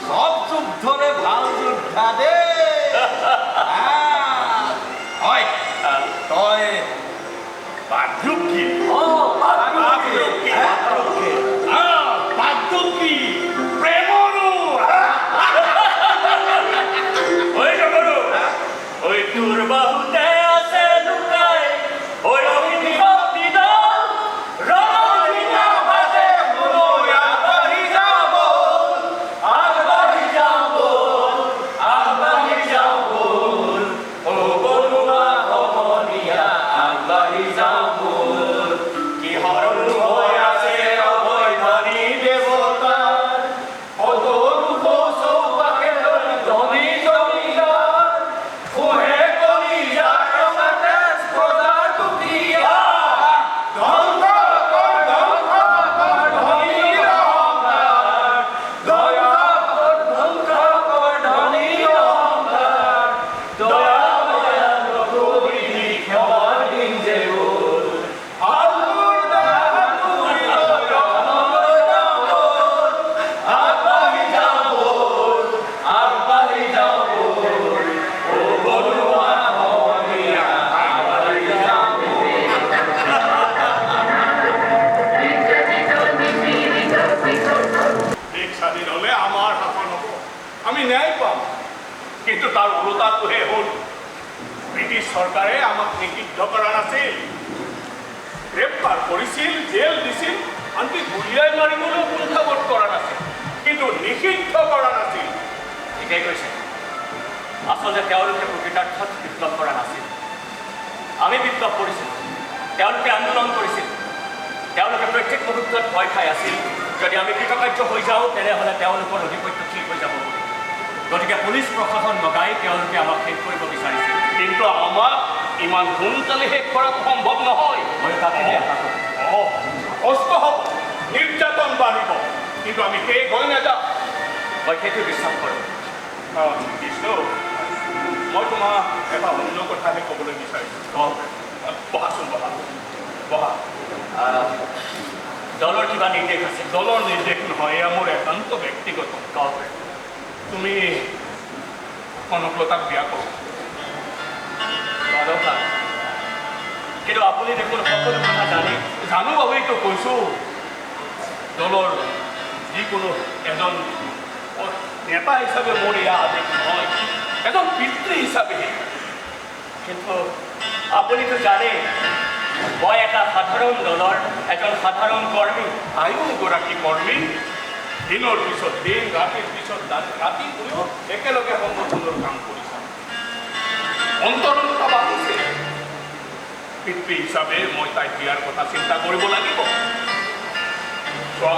সব যুদ্ধৰে ভাল যোদ্ধা দেই হয় তই বাদ্ৰুকি বাদ্ৰুকি প্ৰেমৰো ঐ জগৰু ঐ তোৰ বাহুতে আছে লুকাই ঐ অগ্নি শক্তিডাল ৰঙিনা বাজে মোলৈ আগবাঢ়ি যাব আগবাঢ়ি যাব আগবাঢ়ি যাব ও বৰুৱা সমনীয়া আগবাঢ়ি যাব কিহৰ হৈ আছে অবৈধানী দেৱতাৰ সদৰু চৌপাশে ধনী জমিদাৰ কোহে কলি যাৰ ৰঙাতে প্ৰজাৰ দুখীয়া ধ্বংস কৰ ধনী অহংকাৰ দয়া কৰ ধ্বংস কৰ ধনী অহংকাৰ দয়া দয়া নকৰি ক্ষমাৰ দিন যে গ'ল আগবাঢ়ি যাব আগবাঢ়ি যাব ও বৰুৱা সমনীয়া আগবাঢ়ি যাব দেশ স্বাধীন হলে আমাৰ শাসন হ'ব আমি ন্যায় পাম কিন্তু তাৰ ওলোটাটোহে হ'ল ব্ৰিটিছ চৰকাৰে আমাক নিষিদ্ধ কৰা নাছিল গ্ৰেপ্তাৰ কৰিছিল জেল দিছিল আনকি গুলীয়াই মাৰিবলৈও কুণ্ঠাবোধ কৰা নাছিল কিন্তু নিষিদ্ধ কৰা নাছিল ঠিকেই কৈছে আচলতে তেওঁলোকে প্ৰকৃতাৰ্থত বিপ্লৱ কৰা নাছিল আমি বিপ্লৱ কৰিছিলোঁ তেওঁলোকে আন্দোলন কৰিছিল তেওঁলোকে প্ৰত্যেক মুহূৰ্তত ভয় খাই আছিল যদি আমি কৃতকাৰ্য হৈ যাওঁ তেনেহ'লে তেওঁলোকৰ আধিপত্য ঠিক হৈ যাব গতিকে পুলিচ প্ৰশাসন লগাই তেওঁলোকে আমাক শেষ কৰিব বিচাৰিছিল কিন্তু আমাক ইমান সোনকালে শেষ কৰাটো সম্ভৱ নহয় মই তাকেহে আশা কৰোঁ কষ্ট হ'ব নিৰ্যাতন বাঢ়িব কিন্তু আমি শেষ হৈ নাযাওঁ মই সেইটো বিশ্বাস কৰোঁ কৃষ্ণ মই তোমাক এটা অন্য কথাহে ক'বলৈ বিচাৰিছোঁ কওক বহাচোন বহা বহা দলৰ কিবা নিৰ্দেশ আছে দলৰ নিৰ্দেশ নহয় এয়া মোৰ একান্ত ব্যক্তিগত কওক তুমি কনকলতাক বিয়া কৰা দৰকাৰ কিন্তু আপুনি দেখোন সকলো কথা জানে জানো বাবুতো কৈছোঁ দলৰ যিকোনো এজন নেতা হিচাপে মোৰ এয়া আদেশ নহয় এজন পিতৃ হিচাপেহে কিন্তু আপুনিতো জানে মই এটা সাধাৰণ দলৰ এজন সাধাৰণ কৰ্মী আয়ো গৰাকী কৰ্মী দিনৰ পিছত দিন ৰাতিৰ পিছত ৰাতি তুমিও একেলগে সংগঠনৰ কাম কৰিছা অন্তৰংগতা বাঢ়িছে পিতৃ হিচাপে মই তাইক বিয়াৰ কথা চিন্তা কৰিব লাগিব চোৱা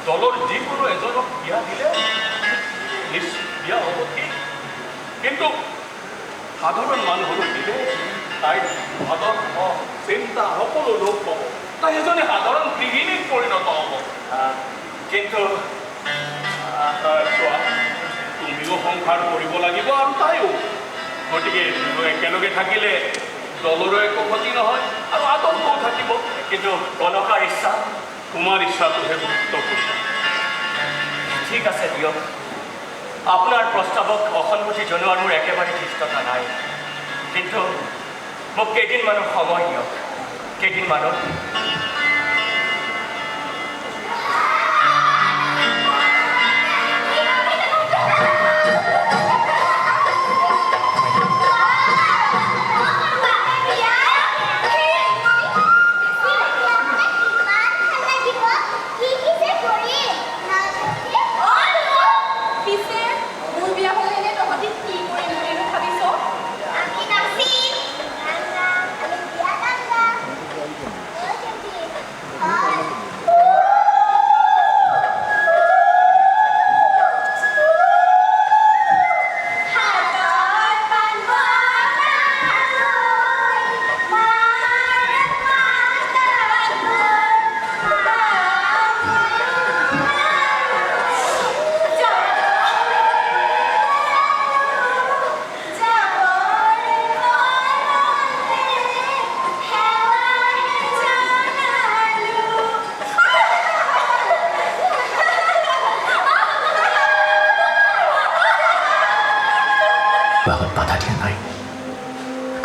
দলৰ যিকোনো এজনক বিয়া দিলে বিয়া হ'ব ঠিক কিন্তু সাধাৰণ মানুহলৈ দিলে তাইৰ আদৰ্শ চিন্তা সকলো লোক পাব তাই এজনী সাধাৰণ গৃহিণীত পৰিণত হ'ব কিন্তু চোৱা তুমিও সংসাৰ কৰিব লাগিব আৰু তাইও গতিকে একেলগে থাকিলে দলৰো একো ক্ষতি নহয় আৰু আদৰ্শও থাকিব কিন্তু কনকাৰ ইচ্ছা তোমাৰ ইচ্ছাটোহে গুৰুত্বপূৰ্ণ ঠিক আছে দিয়ক আপোনাৰ প্ৰস্তাৱক অসন্মতি জনোৱাৰ মোৰ একেবাৰে ধৃষ্টতা নাই কিন্তু মোক কেইদিনমানৰ সময় দিয়ক কেইদিনমানৰ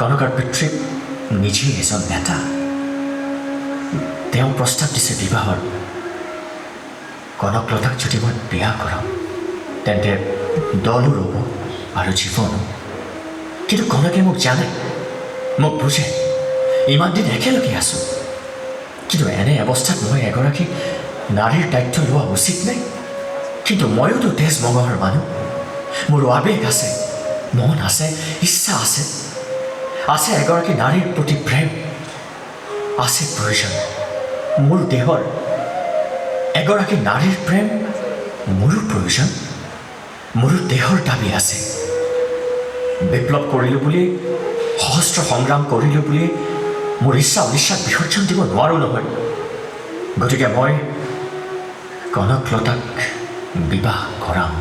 কনকৰ পিতৃ নিজেই এজন নেতা। তেওঁ প্ৰস্তাৱ দিছে বিবাহৰ। কনকলতাক যদি মই বিয়া কৰাম তেন্তে দলো ৰ'ব আৰু জীৱনো। কিন্তু কনকে মোক জানে, মোক বুজে, ইমান দিন একেলগে আছোঁ। কিন্তু এনে অৱস্থাত মই এগৰাকী নাৰীৰ দায়িত্ব লোৱা উচিত নাই। কিন্তু ময়োতো তেজ মঙহৰ মানুহ, মোৰ আৱেগ আছে, মন আছে, ইচ্ছা আছে, আছে এগৰাকী নাৰীৰ প্ৰতি প্ৰেম, আছে প্ৰয়োজন মোৰ দেহৰ। এগৰাকী নাৰীৰ প্ৰেম মোৰো প্ৰয়োজন, মোৰো দেহৰ দাবী আছে। বিপ্লৱ কৰিলোঁ বুলি, সহস্ৰ সংগ্ৰাম কৰিলোঁ বুলি মোৰ ইচ্ছা অনিচ্ছাক বিসৰ্জন দিব নোৱাৰোঁ নহয়। গতিকে মই কনকলতাক বিবাহ কৰাম।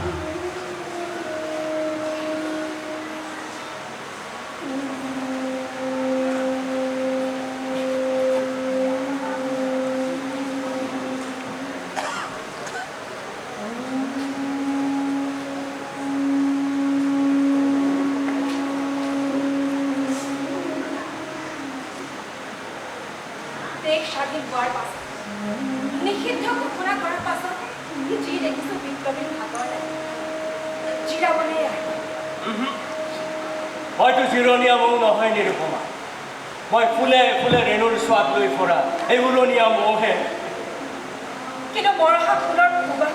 দেশ স্বাধীন হোৱাৰ পাছত, নিষিদ্ধ ঘোষণা কৰাৰ পাছত যি দেখিছোঁ বিপ্লৱীৰ হাতৰ জিৰাবলৈ আহিব। মইতো জিৰণীয়া মৌ নহয় নিৰুপমা, মই ফুলে ফুলে ৰেণুৰ স্বাদ লৈ ফুৰা এই উৰণীয়া মৌহে। কিন্তু বৰষা ফুলৰ সুবাস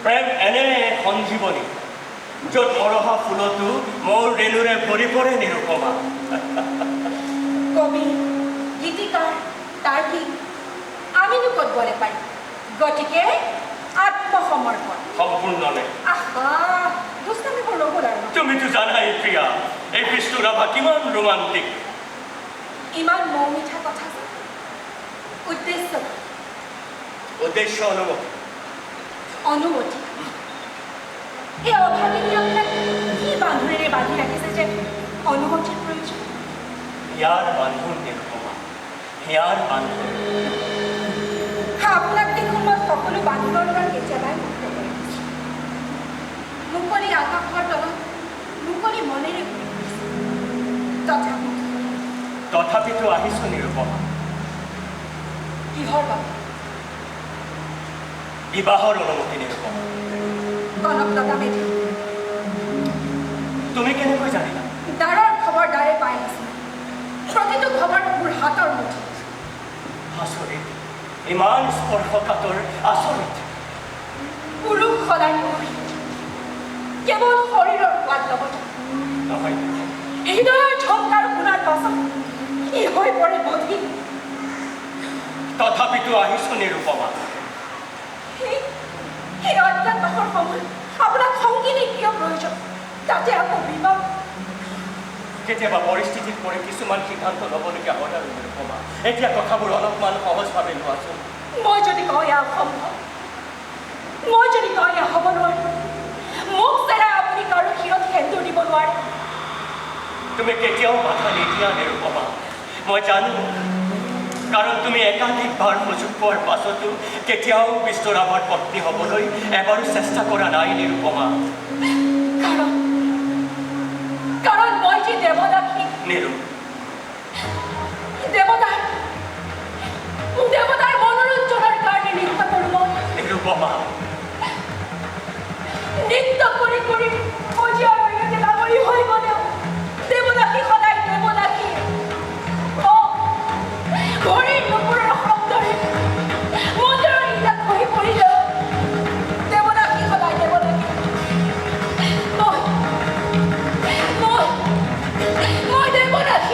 প্ৰেম এনে সঞ্জীৱনী য'ত বৰষা ফুলতো মৌৰ ৰেণুৰে ভৰি পৰে নিৰুপমা। কবি, গীতিকাৰ, তাৰ্কিক আমিনো ক'ত বলে পাৰিম। গতিকে আত্মসমৰ্পণ সম্পূৰ্ণনে। আহা দুষ্টামিবোৰ নগ'ল আৰু। তুমিতো জানাই প্ৰিয়া, এই বিষ্ণু ৰাভা কিমান ৰোমান্টিক। ইমান মৌ মিঠা কথা যে উদ্দেশ্য উদ্দেশ্য অনুমতি অনুমতি এই অভাৱীবিলাক কি বান্ধোনেৰে বান্ধি ৰাখিছে যে অনুমতিৰ প্ৰয়োজন। ইয়াৰ বান্ধোন নিৰুপমা, ইয়াৰ বান্ধোন। আপোনাক দেখোন মই সকলো বান্ধোনৰ পৰা কেতিয়াবাই মুক্ত কৰি দিছোঁ। মুকলি আকাশৰ তলত মুকলি মনেৰে ঘূৰি ফুৰিছোঁ। তথাপিতো আহিছোঁ নিৰুপমা। কিহৰ বাবে? বিবাহৰ অনুমতি নিৰুপমা। কনকলতা মেধি তুমি কেনেকৈ জানিলা? দ্বাৰৰ খবৰ দ্বাৰে পাই আহিছোঁ। প্ৰতিটো খবৰ মোৰ হাতৰ মুঠিত। আচৰিত, ইমান স্পৰ্শকাতৰ, আচৰিত। পুৰুষ সদায় পুৰুষ, কেৱল শৰীৰৰ সোৱাদ লগতে নহয়, হৃদয়ৰ ঝংকাৰ শুনাৰ পাছত ই হৈ পৰে বধিৰ। তথাপিতো আহিছোঁ নিৰুপমা। সেই অজ্ঞাতবাসৰ সময়ত আপোনাক সংগীনে কিয় প্ৰয়োজন? তাতে আকৌ বিবাহ। কেতিয়াবা পৰিস্থিতিত পৰি কিছুমান সিদ্ধান্ত ল'বলগীয়া হয় আৰু নিৰুপমা। এতিয়া কথাবোৰ অলপমান সহজভাৱে লোৱাচোন। মই যদি কওঁ এয়া অসম্ভৱ, মই যদি কওঁ এয়া হ'ব নোৱাৰে, মোক চেৰাই আপুনি কাৰো শিৰত সেন্দুৰ দিব নোৱাৰে। তুমি কেতিয়াও বাধা নিদিয়া নিৰুপমা, মই জানো। কাৰণ তুমি একাধিকবাৰ সুযোগ পোৱাৰ পাছতো কেতিয়াও বিষ্ণু ৰাভাৰ পত্নী হ'বলৈ এবাৰো চেষ্টা কৰা নাই নিৰুপমা। কাৰণ মই যে দেৱদাসী। নিৰু, দেৱতাৰ মনোৰঞ্জনৰ কাৰণে নৃত্য কৰোঁ মই। নিৰুপমা, নৃত্য কৰি কৰি সজিয়াৰ বেগতে ডাঙৰি হৈ গ'লেও দেৱদাসী সদায় দেৱদাসী। ভৰিৰ নুপুৰৰ শব্দৰে মন্দিৰৰ ইটাত বহি পৰিলেও দেৱদাসী সদায় দেৱদাসী। মই দেৱদাসী।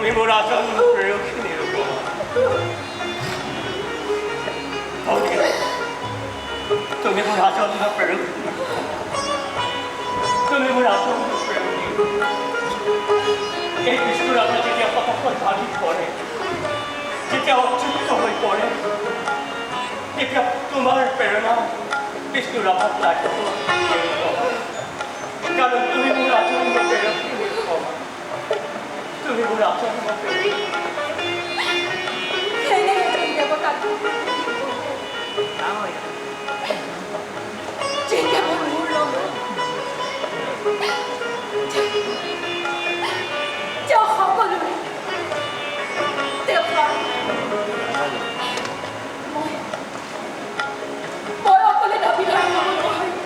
তুমি মোৰ আসন্ন প্ৰেয়সিনী ৰূপমা। তুমি মোৰ আসন্ন প্ৰেয়সিনী, তুমি মোৰ আসন্ন প্ৰেয়সিনী। এই বিষ্ণুৰ আত্মা যেতিয়া হতাশত ভাগি পৰে, যেতিয়া অতৃপ্ত হৈ পৰে, তেতিয়া তোমাৰ প্ৰেৰণা বিষ্ণুৰ আত্মাত লাগিব। কাৰণ তুমি মোৰ আসন্ন প্ৰেয়সিনী ৰূপমা, তুমি মোৰ আসন্ন প্ৰেয়সিনী। দেৱতাটো যে কেৱল মোৰ লগত, তেওঁ সকলোৰে দেৱতা। মই অকলে দাবীধাৰ হ'ব নোৱাৰিম।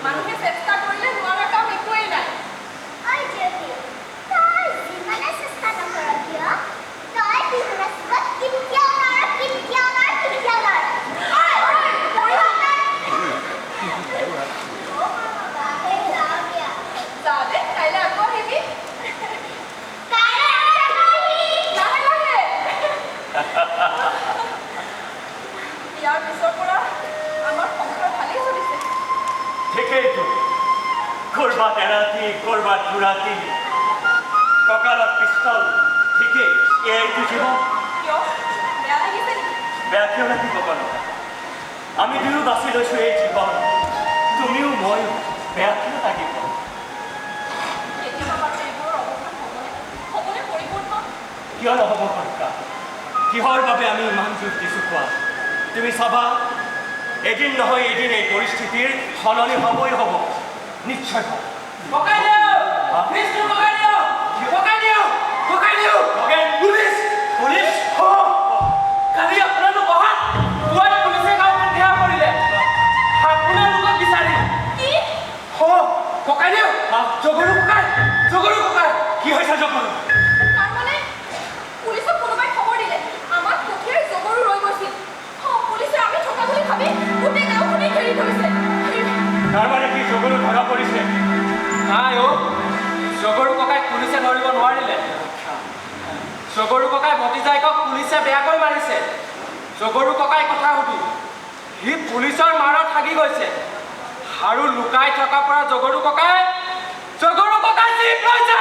মানুহে চেষ্টা কৰিলে নোৱাৰা কাম একোৱেই নাই। ঐ জ্যোতি, তই যিমানে চেষ্টা নকৰ কিয়, তই বিহু নাচিব কেতিয়াও নোৱাৰা, কেতিয়াও নোৱাৰা, কেতিয়াও নোৱাৰা। যা দে, কাইলৈ আকৌ আহিবি। ইয়াৰ পিছৰ পৰা আমাৰ সংসাৰ ভালেই চলিছে। ঠিকেইতো, কৰবাত এৰাতি, কৰবাত দুৰাতি, কঁকালত পিষ্টল, ঠিকেই, এইটো জীৱন। কিয় বেয়া লাগিছে নেকি? বেয়া কিয় লাগিব কনো? আমি দুয়ো বাছি লৈছো এই জীৱন, তুমিও ময়ো, বেয়া কিয় লাগিব? কেতিয়াবা বাৰু এইবোৰৰ অৱসান হ'বনে পৰিৱৰ্তন? কিয় নহ'ব কনকা? কিহৰ বাবে আমি ইমান যুঁজ দিছোঁ কোৱা? তুমি চাবা, এদিন নহয় এদিন এই পৰিস্থিতিৰ সলনি হ'বই হ'ব, নিশ্চয় হ'ব। পুলিচ কালি আপোনালোক অহা পুৱাই পুলিচে গাঁওখন ঘেৰাও কৰিলে। আপোনালোকক বিচাৰি ককাইদেউ, জগৰু ককাই কি হৈছে জগৰু? তাৰমানে পুলিচক কোনোবাই খবৰ দিলে আমাক কঠিয়াৰ জগৰু ৰৈ গৈছিল। পুলিচে আমি থকা বুলি ভাবি গোটেই গাঁওখনেই ঘেৰি ধৰিছে। তাৰমানে কি জগৰু ধৰা পৰিছে? নাই জগৰু ককাই পুলিচে ধৰিব নোৱাৰিলে। জগৰু ককাই ভতিজাইকক পুলিচে বেয়াকৈ মাৰিছে। জগৰু ককাই কথা সুধো, সি পুলিচৰ মাৰত হাগি গৈছে আৰু লুকাই থকাৰ পৰা জগৰু ককাই জীপ লৈছে।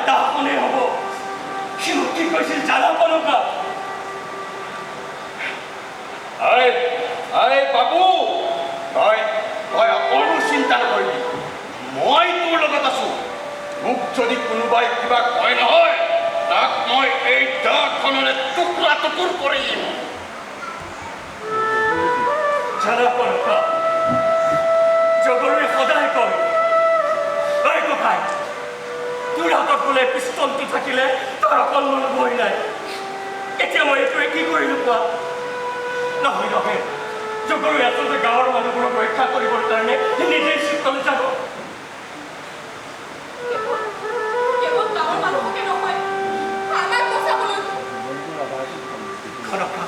দাহনে হ'ব সি মোক কি কৈছিল জানা কনকা বাবু তই তই অকণো চিন্তা নকৰিবি মই তোৰ লগত আছো মোক যদি কোনোবাই কিবা কয় নহয় তাক মই এই দাখনৰে টুকুৰা টুকুৰ কৰিম জানা কনকা জগৰুৱে সদায় কয় ঐ ককাই তোৰ হাতত বোলে পিষ্টলটো থাকিলে তাৰ অকল মন ভয় নাই এতিয়া মই এইটোৱে কি কৰিলো কোৱা নহয় নহয় জগৰুৱে আচলতে গাঁৱৰ মানুহবোৰক ৰক্ষা কৰিবৰ কাৰণে সি নিজেই চিত্ৰলৈ যাব কেৱল গাঁৱৰ মানুহকে নহয় আমাক বচাবলৈ কনকা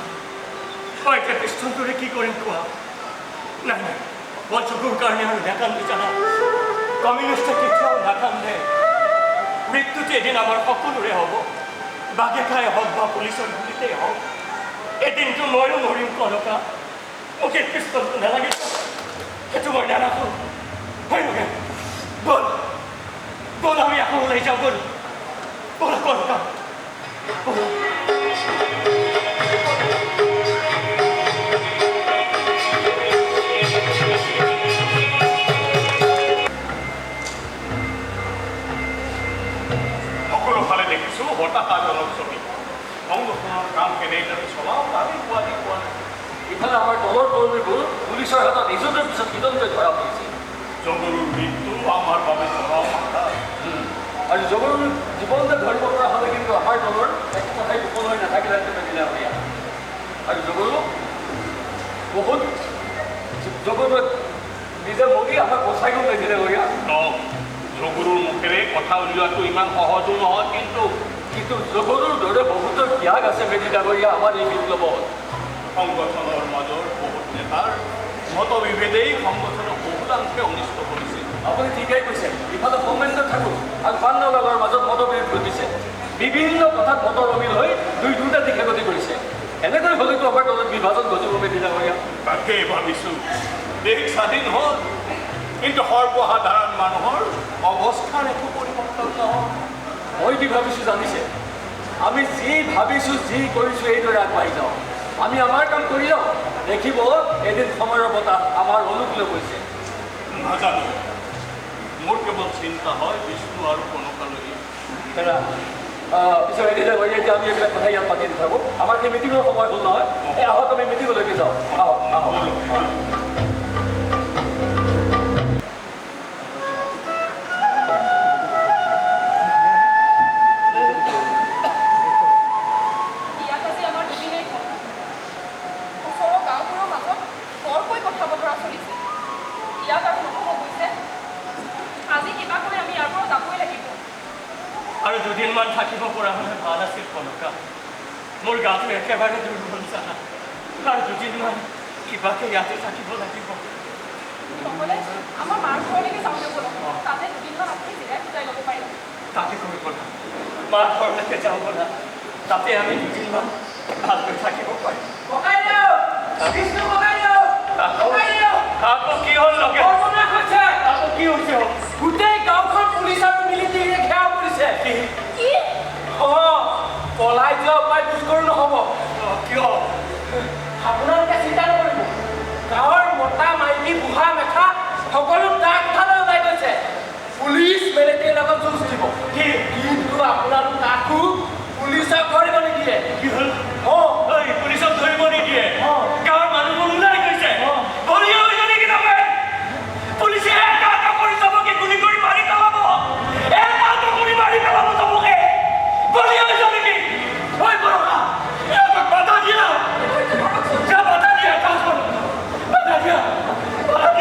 মই এতিয়া পিষ্টলটোৰে কি কৰিম কোৱা নাই নাই মই চকুৰ কাৰণে আৰু নাকান্দো জানা কমিউনিষ্টে কেতিয়াও নাকান্দে মৃত্যুটো এদিন আমাৰ সকলোৰে হ'ব বাঘে খাই হওক বা পুলিচৰ গুলিতেই হওক এদিনটো ময়ো মৰিম কনকা মোক এই পিষ্টলটো নালাগে সেইটো মই নাৰাখোঁ হয় নহয় বল বল আমি আকৌ ওলাই যাওঁ বল বল কনকা বল দেখিছোঁ হতাশাজনক ছবি সংগঠনৰ কাম কেনেদৰে চলাওঁ তাৰেই পোৱালি পোৱা নাই ইফালে আমাৰ দলৰ কৰ্মীবোৰ পুলিচৰ হাতত ইজনৰ পিছত সিজনকৈ ধৰা পৰিছিল জগৰুৰ মৃত্যু আমাৰ বাবে চলাওঁ আৰু জগৰুৰ জীৱনতে ধৰিব পৰা হ'লে কিন্তু আমাৰ দলৰ এক কথাই উপল হৈ নাথাকিলে মেদিনা ভূঞা আৰু জগৰু বহুত জগৰুৱে নিজে মৰি আমাক বচাই গ'ল মেদিনা ভূঞা জগৰুৰ মুখেৰে কথা উলিওৱাটো ইমান সহজো নহয় কিন্তু জগৰুৰ দৰে বহুতৰ ত্যাগ আছে মেদিনা ভূঞা আমাৰ এই বিপ্লৱত সংগঠনৰ মাজৰ বহুত নেতাৰ মতবিভেদেই সংগঠনক বহুলাংশে অনিষ্ট কৰিছে আপুনি ঠিকেই কৈছে ইফালে সৌমেন্দ্ৰ ঠাকুৰ আৰু পাণ্ডৱৰ মাজত মতবিৰোধ ঘটিছে বিভিন্ন কথাত মতৰ অমিল হৈ দুটা দিশে গতি কৰিছে এনেকৈ হ'লেতো আমাৰ দলত বিভাজন ঘটিব মেদিনা ভূঞা তাকেই ভাবিছোঁ দেশ স্বাধীন হ'ল কিন্তু সৰ্বসাধাৰণ মানুহৰ অৱস্থাৰ একো পৰিৱৰ্তন নহয় মই কি ভাবিছোঁ জানিছে আমি যি ভাবিছোঁ যি কৰিছোঁ এইদৰে আগবাঢ়ি যাওঁ আমি আমাৰ কাম কৰি যাওঁ দেখিব এদিন সময়ৰ বতাহ আমাৰ অনুকূলে গৈছে নাজানো মোৰ কেৱল চিন্তা হয় বিষ্ণু আৰু কনকালৈ পিছত এদিন এতিয়া আমি এইবিলাক কথা ইয়াত পাতি নাথাকোঁ আমাৰ সেই মিটিঙৰ সময় হ'ল নহয় এই আহক আমি মিটিঙলৈকে যাওঁ আহক আহক আৰু দুদিনমান থাকিব পৰা হ'লে ভাল আছিল কনকা মোৰ গাটো একেবাৰে দুৰ্বল জানা আৰু দুদিনমান কিবাকে ইয়াতে থাকিব লাগিব আমাৰ মাৰ ঘৰলৈকে যাওঁতে বলক তাতে দুদিনমান আপুনি জিৰাই বুজাই ল'ব পাৰিব তাকে কৰিব না মাৰ ঘৰলৈকে যাওঁ বলা তাতে আমি দুদিনমান ভালকৈ থাকিব পাৰিম আকৌ কি হ'ল লগে আকৌ কি হৈছে গোটেই গাঁওখন পুলিচ আৰু মিলিটাৰীয়ে ঘেৰাও কৰিছে কি পলাই যোৱা উপায় বুজ কৰোঁ নহ'ব কিয় আপোনালোকে চিন্তা নকৰিব গাঁৱৰ মতা মাইকী বুঢ়া মেথা সকলো তাৰ কথালৈ ওলাই গৈছে পুলিচ মিলিটাৰীৰ লগত যুঁজ দিব কিন্তু আপোনালোক কাকো পুলিচক ধৰিব নিদিয়ে কি হ'ল পুলিচক ধৰিব নিদিয়ে গাঁৱৰ মানুহবোৰ ওলাই গৈছে পুলিচে এটা কৰি যাবকে গুলি কৰি মাৰি পেলাব এটা কৰি মাৰি পেলাব যাবকে বলি হৈ যাবে কি ঐ বৰকা ইয়াক বাধা দিয়া যা বাধা দিয়া কাজ কৰ বাধা দিয়া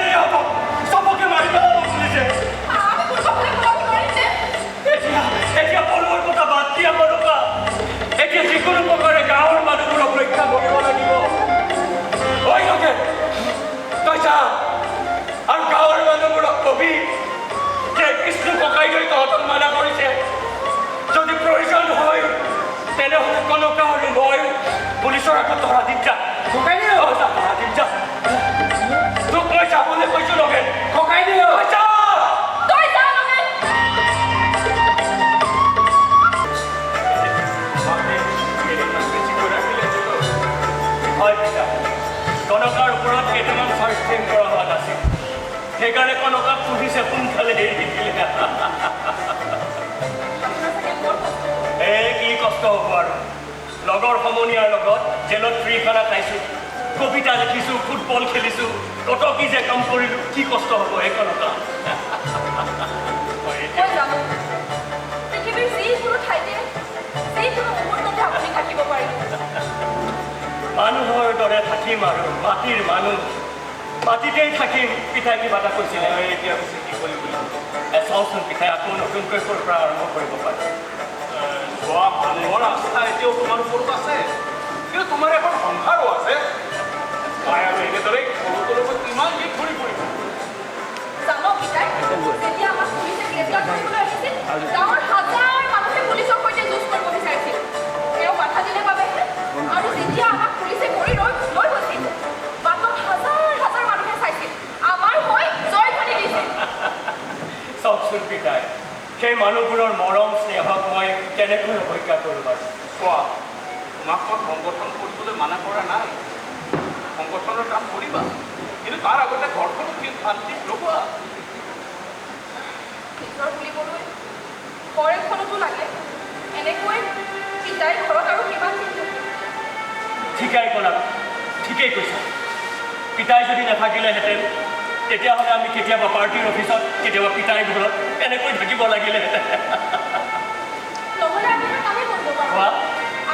ইহঁতক চবকে মাৰি পেলাব পুলিচে আমি কোনোবাফালে পলাব নোৱাৰিছে এতিয়া পলোৱাৰ কথা বাদ দিয়া বৰকা এতিয়া যিকোনো প্ৰকাৰে গাঁৱৰ মানুহবোৰক ৰক্ষা কৰিব লাগিব ঐ নকে তই যা আৰু গাঁৱৰ মানুহবোৰক কবি যে কৃষ্ণ ককাইলৈ তহঁতক মানা কৰিছে যদি প্ৰয়োজন হয় তেনেহ'লে কনকা আৰু মই পুলিচৰ আগত ধৰা দিম যা ধৰা দিম যা তোক মই যাবলৈ কৈছোঁ নগেন ককাই যা তই যা নগেন সেইকাৰণে কনকাক পুলিচে সোনকালে এৰি দিলে। কি কষ্ট হ'ব আৰু লগৰ সমনীয়াৰ লগত জেলত ফ্ৰী খানা খাইছোঁ, কবিতা লিখিছোঁ, ফুটবল খেলিছোঁ, কত কি যে কাম কৰিলোঁ, কি কষ্ট হ'ব এই কনকা। মই জানো পৃথিৱীৰ যিকোনো ঠাইতে যিকোনো মুহূৰ্ততে আপুনি থাকিব পাৰিব। মানুহৰ দৰে থাকিম আৰু মাটিৰ মানুহ, মাটিতেই থাকিম। পিতাই কিবা এটা কৈছিলে, এতিয়া কৈছে কি কৰিম বুলি। চাওঁচোন পিতাই আকৌ নতুনকৈ ক'ৰ পৰা আৰম্ভ কৰিব পাৰে। চোৱা, মানুহৰ আস্থা এতিয়াও তোমাৰ ওপৰত আছে, কিন্তু তোমাৰ এখন সংসাৰো আছে। তাই আৰু এনেদৰে সৰুকৈ কিমান দিন ঘূৰি ফুৰিব। জানো পিতাই, যেতিয়া আমাক পুলিচে গ্ৰেপ্তাৰ কৰিবলৈ আহিছিল, গাঁৱৰ হাজাৰ মানুহে পুলিচৰ সৈতে যুঁজ কৰিব বিচাৰিছিল। তেওঁ বাধা দিলে বাবেহে। আৰু যেতিয়া আমাক পুলিচে ধৰি লৈ গৈছিল, বাটত হাজাৰ হাজাৰ মানুহে চাইছিল, আমাৰ হৈ জয়ধ্বনি দিছিল। চাওকচোন পিতাই, সেই মানুহবোৰৰ মৰম স্নেহক মই কেনেকৈ অপেক্ষা কৰোঁ বাৰু। চোৱা, তোমাক মই সংগঠন কৰিবলৈ মানা কৰা নাই, সংগঠনৰ কাম কৰিবা, কিন্তু তাৰ আগতে ঘৰখনো শান্তিত লগোৱা। নিজৰ বুলিবলৈ ঘৰ এখনতো লাগে। এনেকৈ পিতাই ঘৰত আৰু কিমান দিন ঠিকেই ক'লা, ঠিকেই কৈছা। পিতাই যদি নাথাকিলেহেঁতেন তেতিয়াহ'লে আমি কেতিয়াবা পাৰ্টিৰ অফিচত, কেতিয়াবা পিতাই ঘৰত এনেকৈ থাকিব লাগিলেহেঁতেন। নহ'লে আমি এটা কামেই কৰিব পাৰোঁ,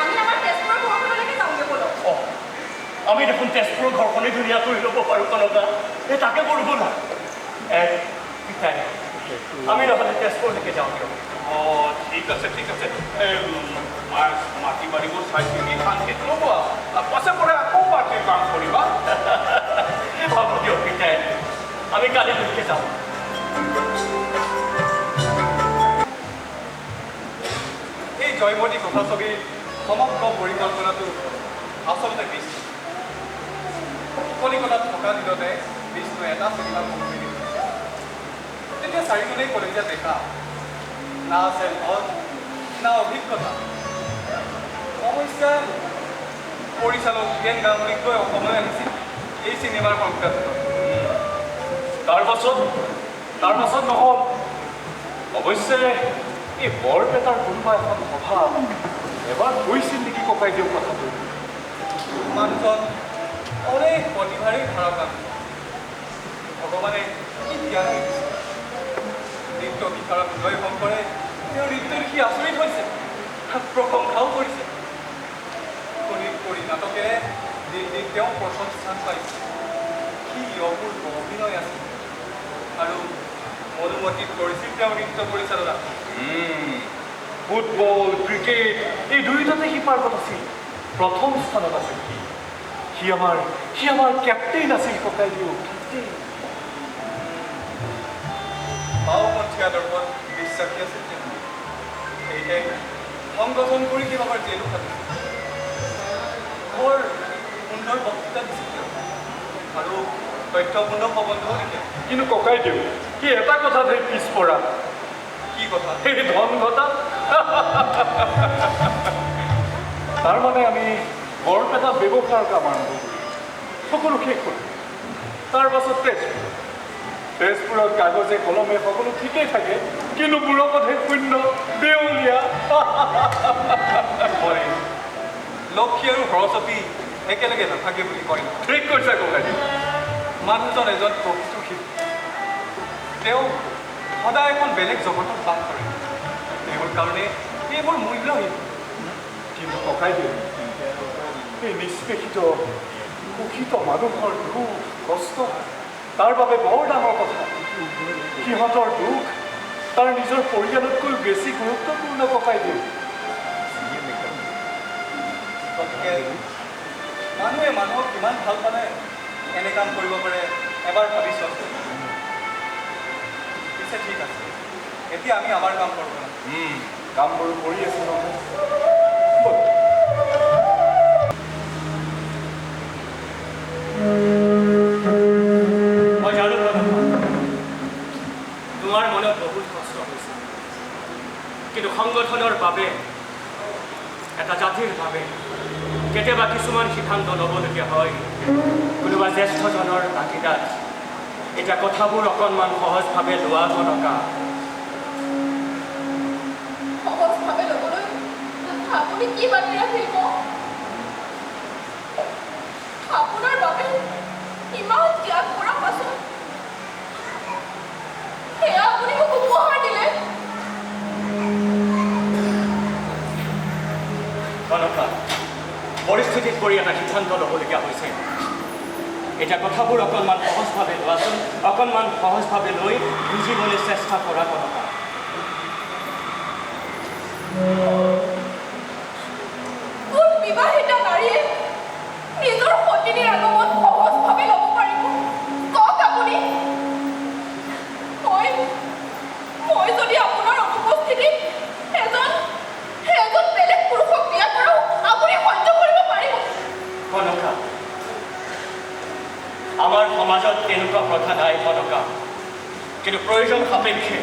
আমি আমাৰ তেজপুৰৰ ঘৰখনলৈকে যাওঁগৈ ব'লক। আমি দেখোন তেজপুৰৰ ঘৰখনেই ধুনীয়া কৰি ল'ব পাৰোঁ কনকা। তাকে কৰোঁ ব'লা। পিতাই, আমি নহ'লে তেজপুৰলৈকে যাওঁ দিয়ক। ঠিক আছে, ঠিক আছে। মাটি বাৰীবোৰ চাই চিতি শান্তিত লগোৱা, পাছে পৰে আকৌ পাৰ্টিৰ কাম কৰিবা। হ'ব দিয়ক পিতাই, আমি কালিলৈকে যাওঁ। এই জয়মতী কথাছবিৰ সমগ্ৰ পৰিকল্পনাটো আচলতে বিষ্ণু। কলিকতাত থকা দিনতে বিষ্ণুৱে এটা চিনেমা মুভি দিছিল। তেতিয়া চাৰিজনেই কলেজীয়া দেখা, না আছে ধন, না অভিজ্ঞতা। অৱশ্যে পৰিচালক হীৰেণ গাংগুলীতকৈ অসমলৈ আহিছিল এই চিনেমাৰ সংক্ৰান্তত। তাৰপাছত নহ'ল। অৱশ্যে এই বৰপেটাৰ কোনোবা এখন সভা এবাৰ কৈছিল নেকি ককাইদেউ কথাটো। মানুহজন অনেক প্ৰতিভাৰেই ধাৰকা। ভগৱানে কি জ্ঞান দিছে। নৃত্য বিশাৰদ উদয় শংকৰে তেওঁৰ নৃত্য দেখি আচৰিত হৈছে, প্ৰশংসাও কৰিছে। শোণিতপুৰী নাটকেৰে দিল্লীত তেওঁ প্ৰথম স্থান পাইছে। কি অপূৰ্ব অভিনয় আছে। আৰু মনোমতীত কৰিছিল তেওঁ নৃত্য পৰিচালনা। ফুটবল, ক্ৰিকেট এই দুয়োটাতে সি পাৰ্গত আছিল। প্ৰথম স্থানত আছিল সি আমাৰ কেপ্টেইন আছিল ককাইদেউ। বাওঁপন্থীয়া দৰ্পত বিশ্বাসী আছিল তেওঁ। সেয়েহে সংগঠন কৰি কেইবাবাৰ জেলো খাটিছিল। বৰ সুন্দৰ বক্তৃতা দিছিল তেওঁ, আৰু তথ্যপূৰ্ণ প্ৰবন্ধও লিখে। কিন্তু ককাইদেউ সি এটা কথাতে পিছপৰা। কি কথা? সেই ধন ঘটা। তাৰমানে আমি বৰপেটা ব্যৱসায়ৰ কাম আৰম্ভ কৰিলোঁ, সকলো শেষ কৰিলোঁ। তাৰপাছত তেজপুৰত কাগজে কলমে সকলো ঠিকেই থাকে, কিন্তু বুঢ়কতহে শূন্য, দেউলীয়া। হয়, লক্ষী আৰু সৰস্বতী একেলগে নাথাকে বুলি কয়। ঠিক কৈছে ককাইদেউ। মানুহজন এজন প্ৰকৃত শিল্পী। তেওঁ সদায় এখন বেলেগ জগতত বাস কৰে। তেওঁৰ কাৰণে এইবোৰ মূল্যহীন। কিন্তু ককাইদেউ, এই নিষ্পেষিত শোষিত মানুহৰ দুখ কষ্ট তাৰ বাবে বৰ ডাঙৰ কথা। সিহঁতৰ দুখ তাৰ নিজৰ পৰিয়ালতকৈ বেছি গুৰুত্বপূৰ্ণ ককাইদেউ। গতিকে মানুহে মানুহক কিমান ভাল পালে এনে কাম কৰিব পাৰে এবাৰ ভাবি চোৱাচোন। পিছে ঠিক আছে, এতিয়া আমি আমাৰ কাম কৰোঁ। কামবোৰ কৰি আছো নহয়। মই জানো তোমাৰ মনত বহুত কষ্ট হৈছে, কিন্তু সংগঠনৰ বাবে, এটা জাতিৰ বাবে কেতিয়াবা কিছুমান সিদ্ধান্ত ল'বলগীয়া হয়। কোনোবা জ্যেষ্ঠজনৰ তাগিদাত এতিয়া কথাবোৰ অকণমান সহজভাৱে লোৱা কনকা। সহজভাৱে ল'বলৈ আপুনি কি বাকী ৰাখিব? আপোনাৰ বাবে ইমান ত্যাগ কৰাৰ পাছত সেয়া আপুনি মোক উপহাৰ দিলে। কনকা, পৰিস্থিতিত পৰি এটা সিদ্ধান্ত ল'বলগীয়া হৈছে। এতিয়া কথাবোৰ অকণমান সহজভাৱে লোৱাচোন, অকণমান সহজভাৱে লৈ বুজিবলৈ চেষ্টা কৰা কনকা। কোন বিবাহিত নাৰীয়ে নিজৰ সতিনীৰ আগমন সহজভাৱে ল'ব পাৰিব? কওক আপুনি। মই যদি আপোনাৰ অনুপস্থিতিত এজন বেলেগ পুৰুষক বিয়া কৰোঁ, আপুনি সহ্য কৰিব পাৰিব? কনকা, আমাৰ সমাজত তেনেকুৱা প্ৰথা নাই কনকা, কিন্তু প্ৰয়োজন সাপেক্ষে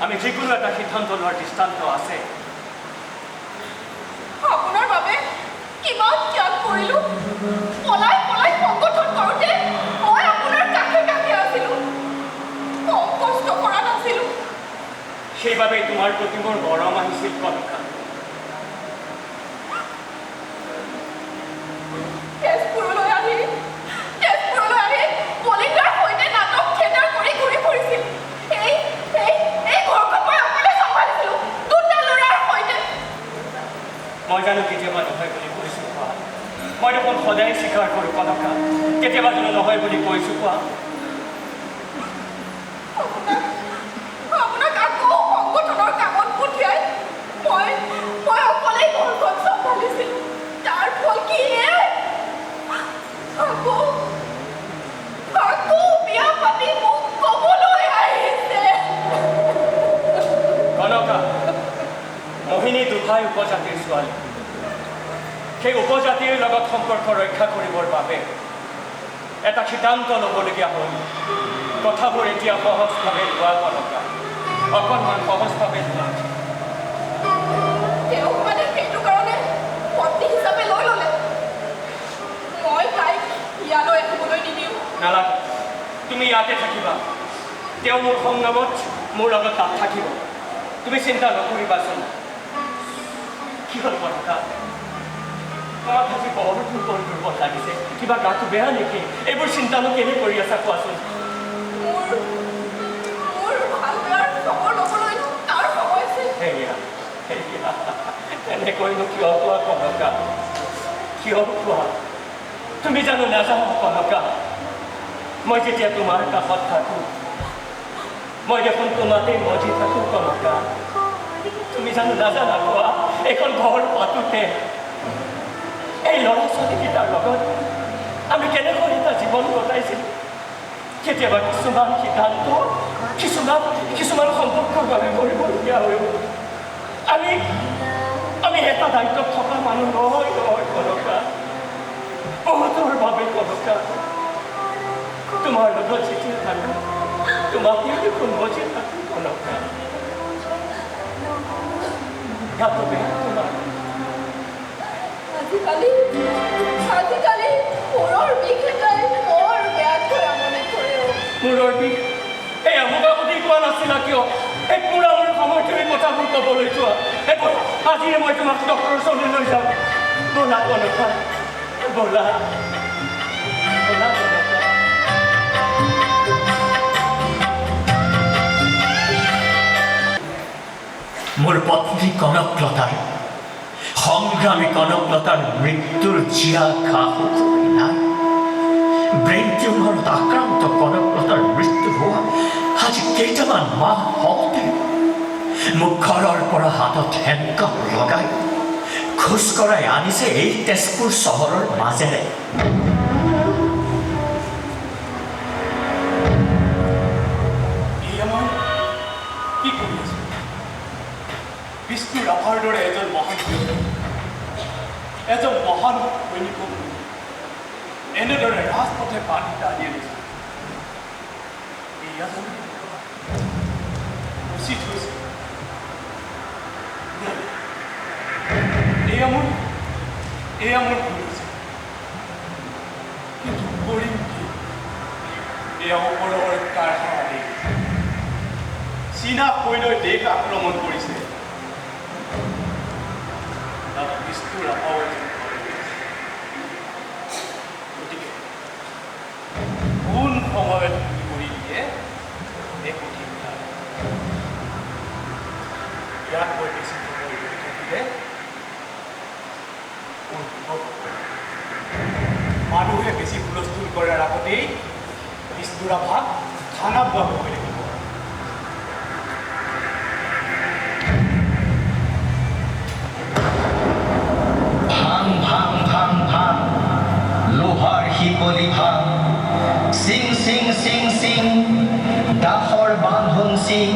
আমি যিকোনো এটা সিদ্ধান্ত লোৱাৰ দৃষ্টান্ত আছে। আপোনাৰ বাবে কিমান ত্যাগ কৰিলোঁ। পলাই সংগঠন কৰোঁতে মই আপোনাৰ কাষে কাষে আছিলোঁ, কম কষ্ট কৰা নাছিলোঁ। সেইবাবেই তোমাৰ প্ৰতি মোৰ মৰম আহিছিল কনকা। তেজপুৰলৈ আহি বলিদাৰ সৈতে নাটক থিয়েটাৰ কৰি ঘূৰি ফুৰিছিল। এই ঘৰখন মই অকলে চম্ভালিছিলোঁ, দুটা ল'ৰাৰ সৈতে। মই জানো কেতিয়াবা নহয় বুলি কৈছোঁ কোৱা, মই দেখোন সদায় স্বীকাৰ কৰোঁ কনকা, কেতিয়াবা জানো নহয় বুলি কৈছোঁ কোৱা। আপোনাক আকৌ সংগঠনৰ কামত পঠিয়াই মই অকলেই ঘৰখন চম্ভালিছিলোঁ। তাৰ ফল কি? আকৌ বিয়া পাতি মোক ক'বলৈ আহিছে। কনকা, মোহিনী দুভাই উপজাতিৰ ছোৱালী। সেই উপজাতিৰ লগত সম্পৰ্ক ৰক্ষা কৰিবৰ বাবে এটা সিদ্ধান্ত ল'বলগীয়া হ'ল। কথাবোৰ এতিয়া সহজভাৱে লোৱা কনকা, অকণমান সহজভাৱে লোৱা। তেওঁক মানে সেইটো কাৰণে পত্নী হিচাপে লৈ ল'লে। মই তাইক ইয়ালৈ আহিবলৈ নিদিওঁ। নালাগে, তুমি ইয়াতে থাকিবা। তেওঁ মোৰ সংগ্ৰামত মোৰ লগত তাত থাকিব। তুমি চিন্তা নকৰিবাচোন। কি হ'ল কনকা, তোমাক আজি বৰ দুৰ্বল লাগিছে, কিবা গাটো বেয়া নেকি? এইবোৰ চিন্তানো কেনে কৰি আছা কোৱাচোন। মোৰ ভাল বেয়াৰ খবৰ ল'বলৈনো তাৰ সময় আছে। এনেকৈনো কিয় কোৱা কনকা, কিয় কোৱা? তুমি জানো নাজানো কনকা, মই যেতিয়া তোমাৰ কাষত থাকোঁ, মই দেখোন তোমাতেই মজি থাকোঁ কনকা। তুমি জানো নাজানা কোৱা, এখন ঘৰ পাতোতে এই ল'ৰা ছোৱালীকেইটাৰ লগত আমি কেনেকৈ এটা জীৱন কটাইছিলোঁ। কেতিয়াবা কিছুমান সিদ্ধান্ত কিছুমান সম্পৰ্কৰ বাবে কৰিবলগীয়া হৈ গ'ল। আমি এটা দায়িত্বত থকা মানুহ নহয় কনকা, বহুতৰ বাবে কনকা। তোমাৰ লগত যেতিয়া থাকোঁ, তোমাকেই দেখোন মজি থাকোঁ কনকা। গাটো বেয়া তোমাৰ? আজিকালি মূৰৰ বিষ এটাই বৰ বেয়াকৈ আমনি কৰে। মূৰৰ বিষ? এই আমোকামুটি কোৱা নাছিলা কিয়? এই পুৰা মোৰ সময় তুমি কথাবোৰ ক'বলৈ যোৱা। আজিয়ে মই তোমাক ডক্টৰৰ ওচৰলৈ লৈ যাম। ব'লা কনকা, ব'লা কনকা। মোৰ পত্নী কনকলতাৰ, সংগ্ৰামী কনকলতাৰ মৃত্যুৰ জিয়া ঘা নাই। ব্ৰেইন টিউমাৰত আক্ৰান্ত কনকলতাৰ মৃত্যু হোৱা আজি কেইটামান মাহ হওঁতে মোক ঘৰৰ পৰা হাতত হেণ্ডকাপ লগাই খোজ কৰাই আনিছে এই তেজপুৰ চহৰৰ মাজেৰে। কি কৰি আছো? বিষ্ণু ৰাভাৰ দৰে এজন মহান সৈনিকক এনেদৰে ৰাজপথে বান্ধি টানি আনিছে। এয়া জানো উচিত হৈছে? এয়া মোৰ ভুল হৈছে, কিন্তু কৰিম কি? এয়া ওপৰৰ কাৰখানা চীনা সৈন্যই দেশ আক্ৰমণ কৰিছে তাত বিষ্ণুৰ আহ্বান গতিকে কোন সময়ত কৰি দিয়ে এক কঠিন কাম ইয়াত মই বেছি সময় ৰৈ থাকিলে মানুহে বেছি হুলস্থুল কৰাৰ আগতেই বিষ্ণুৰ আভাক খানা বোৱা হ'ব লাগিব ভাং ভাং ভাং ভাং লোহাৰ শিকলি ভাং চিং চিং চিং চিং দাসৰ বান্ধোন চিং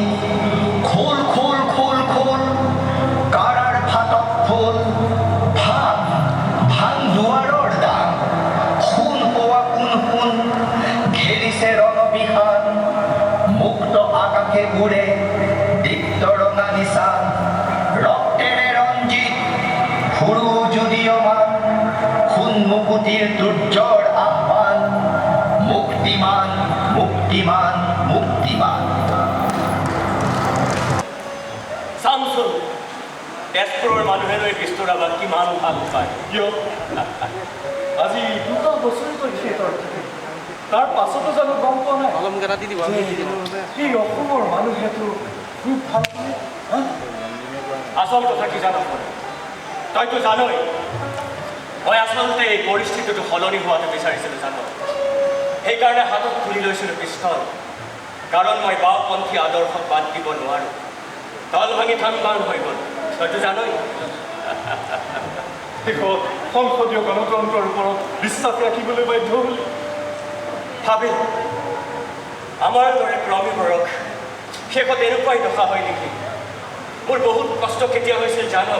খোল খোল খোল খোল কাৰাৰ ফাটক ফুল ভাং ভাং দুৱাৰৰ দাং সোণ পোৱা কোন সোণ ঘেৰিছে ৰণবিহান মুক্ত আকাশে উৰে দীপ্ত ৰঙা নিচান ৰক্তেৰে ৰঞ্জিত সৰু যদিওমান সোণ মুকুতিৰ দুৰ্যৰ আহ্বান মুক্তিমান মুক্তিমান মুক্তিমান চামচোন তেজপুৰৰ মানুহেলৈ বিষ্ণুৰ আভাক কিমান ভাল পায় কিয় আজি 2 বছৰকৈ সিহঁতৰ তাৰ পাছতো জানো গম পোৱা নাই এই অসমৰ মানুহেতো খুব ভাল পায় আচল কথা কি জানো তইতো জানই মই আচলতে এই পৰিস্থিতিটো সলনি হোৱাটো বিচাৰিছিলোঁ জানো সেইকাৰণে হাতত তুলি লৈছিলোঁ পিষ্টল কাৰণ মই বাওঁপন্থী আদৰ্শক বাদ দিব নোৱাৰোঁ দল ভাঙি থান বান হৈ গ'ল তইতো জানই শেষত সংসদীয় গণতন্ত্ৰৰ ওপৰত বিশ্বাস ৰাখিবলৈ বাধ্য হ'লি ভাবিল আমাৰ দৰে ক্ৰমীবোৰক শেষত এনেকুৱাই দশা হয় নেকি মোৰ বহুত কষ্ট কেতিয়া হৈছিল জানো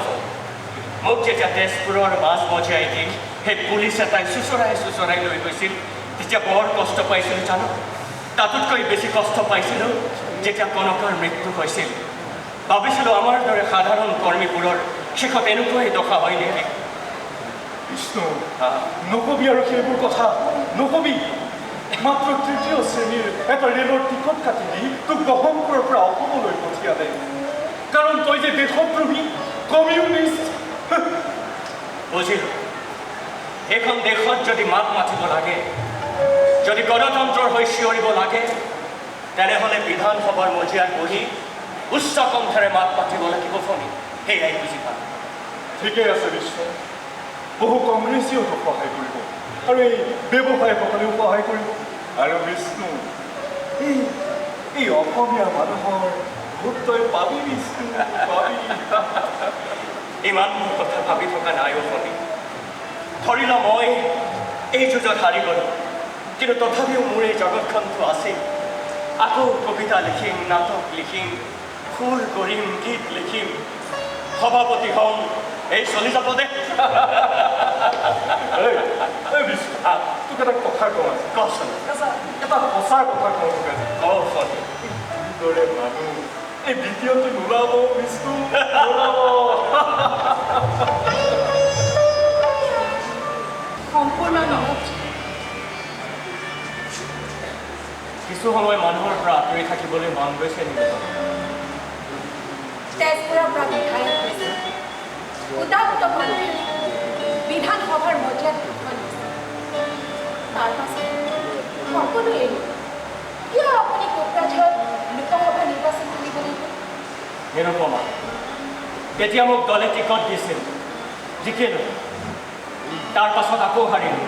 মোক যেতিয়া তেজপুৰৰ মাজ মজিয়াই দি সেই পুলিচ এটাই চুচৰাই লৈ গৈছিল তেতিয়া বৰ কষ্ট পাইছিলোঁ জানো তাতোতকৈ বেছি কষ্ট পাইছিলোঁ যেতিয়া কনকৰ মৃত্যু হৈছিল ভাবিছিলোঁ আমাৰ দৰে সাধাৰণ কৰ্মীবোৰৰ শেষত এনেকুৱাই দশা হয় নেকি বিষ্ণু নকবি আৰু সেইবোৰ কথা নকবি মাত্ৰ 3য় শ্ৰেণীৰ এটা ৰেলৰ টিকট কাটি দি তোক গহপুৰৰ পৰা অসমলৈ পঠিয়ালে কাৰণ তই যে দেশপ্ৰেমী কমিউনিষ্ট বুজিলোঁ এইখন দেশত যদি মাত মাতিব লাগে যদি গণতন্ত্ৰৰ হৈ চিঞৰিব লাগে তেনেহ'লে বিধানসভাৰ মজিয়াত বহি উচ্চ কণ্ঠেৰে মাত মাতিব লাগিব ফণি সেয়াই বুজি পাম ঠিকেই আছে বিষ্ণু বহু কংগ্ৰেছীয়েও তোক সহায় কৰিব আৰু এই ব্যৱসায়ীসকলেও সহায় কৰিব আৰু বিষ্ণু এই অসমীয়া মানুহৰ ভোট তই পাবি বিষ্ণু পাবি ইমানবোৰ কথা ভাবি থকা নাই ফণি ধৰি ল মই এই যুঁজত হাৰি গ'লোঁ কিন্তু তথাপিও মোৰ এই জগতখনটো আছেই আকৌ কবিতা লিখিম নাটক লিখিম সুৰ কৰিম গীত লিখিম সভাপতি হ'ম এই চলি যাব দে বিষ্ণু তোক এটা কথা কওঁ কচোন এটা সঁচা কথা কওঁ তোক আজি ফণি দৰে মানুহ এই দ্বিতীয়টো নোলাব বিষ্ণু নোলাব সম্পূৰ্ণ নহয় কিছু সময় মানুহৰ পৰা আঁতৰি থাকিবলৈ মন গৈছে নেকি তেজপুৰৰ পৰা বিধায়ক হৈছে উদাত্ত কণ্ঠে বিধানসভাৰ মজিয়াত উঠোৱা দিছে তাৰ পাছত সকলো এৰি কিয় আপুনি কোকৰাঝাৰত লোকসভা নিৰ্বাচন কৰিব লাগিব নিৰুপমা তেতিয়া মোক দলে টিকট দিছিল জিকিলোঁ তাৰ পাছত আকৌ হাৰিলোঁ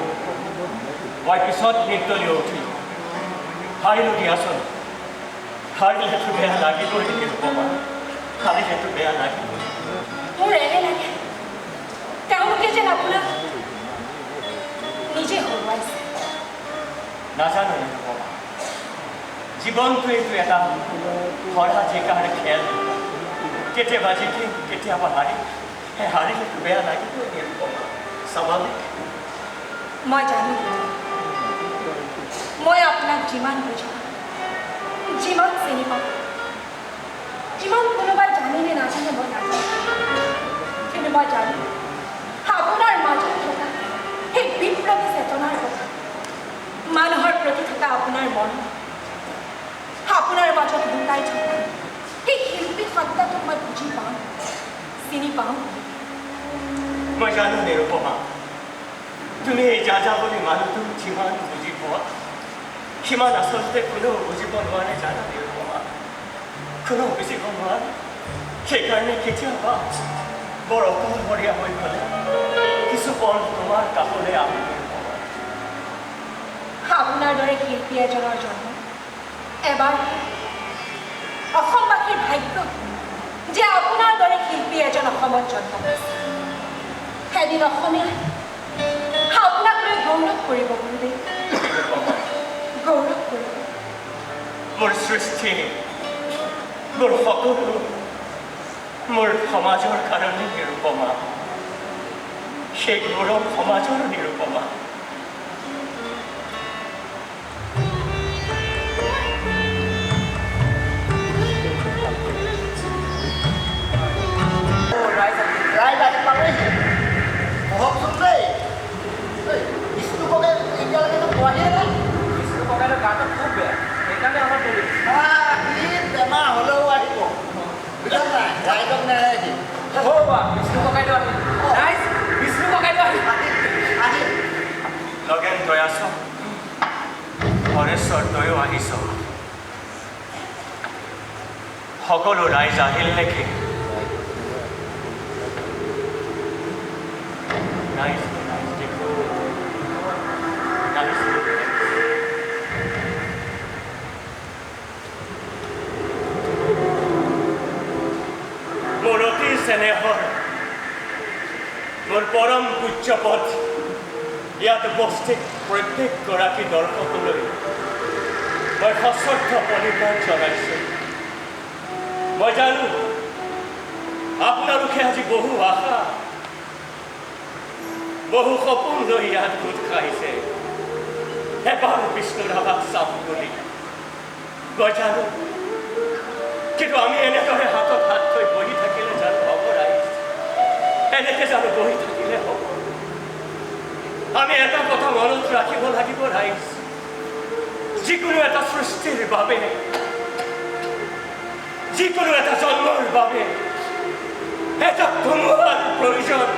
মই পিছত নিৰ্দলীয় উঠিলোঁ হাৰিলোঁ দিয়াচোন হাৰিলেতো বেয়া লাগিবই নিৰুপমা হাৰিলেতো বেয়া লাগিবই মোৰ এনে লাগে তেওঁলোকে যেন আপোনাক নিজে হৰুৱাইছে নাজানো নিৰুপমা জীৱনটো এইটো এটা হৰা জিকাৰ খেল কেতিয়াবা জিকিম কেতিয়াবা হাৰিম সেই হাৰিলেতো বেয়া লাগিবই নিৰুপমা স্বাভাৱিক মই জানো মই আপোনাক যিমান বুজো যিমান চিনি পাওঁ যিমান কোনোবাই জানিনে নাজানে মই নাজানো কিন্তু মই জানো আপোনাৰ মাজত থকা সেই বিপ্লৱী চেতনাৰ কথা মানুহৰ প্ৰতি থকা আপোনাৰ মন আপোনাৰ মাজত লুকাই থকা সেই শিল্পী সত্তাটোক মই বুজি পাওঁ, চিনি পাওঁ। মই জানো নিৰুপমা, তুমি এই যাযাবৰী মানুহটো যিমান বুজি পোৱা সিমান আচলতে কোনেও বুজিব নোৱাৰে জানা নিৰুপমা, কোনেও বুজিব নোৱাৰে। সেইকাৰণে কেতিয়াবা বৰ অকলশৰীয়া হৈ গ'লে কিছু পল তোমাৰ কাষলৈ আহোঁ। আপোনাৰ দৰে শিল্পী এজনৰ জন্ম এবাৰ অসমবাসীৰ ভাগ্য যে আপোনাৰ দৰে শিল্পী এজন অসমত জন্ম হৈছে। এদিন অসমীয়াই আপোনাক লৈ গৌৰৱ কৰিব গুৰুদেৱ, গৌৰৱ কৰিব। মোৰ সৃষ্টি, মোৰ সকলো মোৰ সমাজৰ কাৰণে নিৰুপমা, সেই গৌৰৱ সমাজৰ নিৰুপমা। ৰাইজ আহি পালেহি। বহকচোন দেই। বিষ্ণু ককাই এতিয়ালৈকেতো পোৱাহিয়ে নাই। বিষ্ণু ককাইদেউৰ গাটো খুব বেয়া, সেইকাৰণে আমাৰ পুলিচ সি বেমাৰ হ'লেও আহিব, বুজিছা নাই? ৰাইজক নেৰাই দিম। বিষ্ণু ককাইদেউ আহিল। ৰাইজ, বিষ্ণু ককাইদেউ আহিল। আহিম। লগেন তই আছ, হৰেশ্বৰ তয়ো আহিছ। সকলো ৰাইজ আহিল নেকি? মোৰ অতি স্নেহৰ, মোৰ পৰম পূজ্যপদ ইয়াত উপস্থিত প্ৰত্যেকগৰাকী দৰ্শকলৈ মই সশ্ৰদ্ধ প্ৰণিপাত জনাইছোঁ। মই জানো আপোনালোকে আজি বহু আশা, বহু সপোন লৈ ইয়াত গোট খাইছে এবাৰ বিষ্ণু ৰাভাক চাম বুলি। মই জানো, কিন্তু আমি এনেদৰে হাতত হাত থৈ বহি থাকিলে জানো হ'ব ৰাইজ? এনেকে জানো বহি থাকিলে হ'ব? আমি এটা কথা মনত ৰাখিব লাগিব ৰাইজ, যিকোনো এটা সৃষ্টিৰ বাবে, যিকোনো এটা জন্মৰ বাবে এটা ধুমুহাৰ প্ৰয়োজন,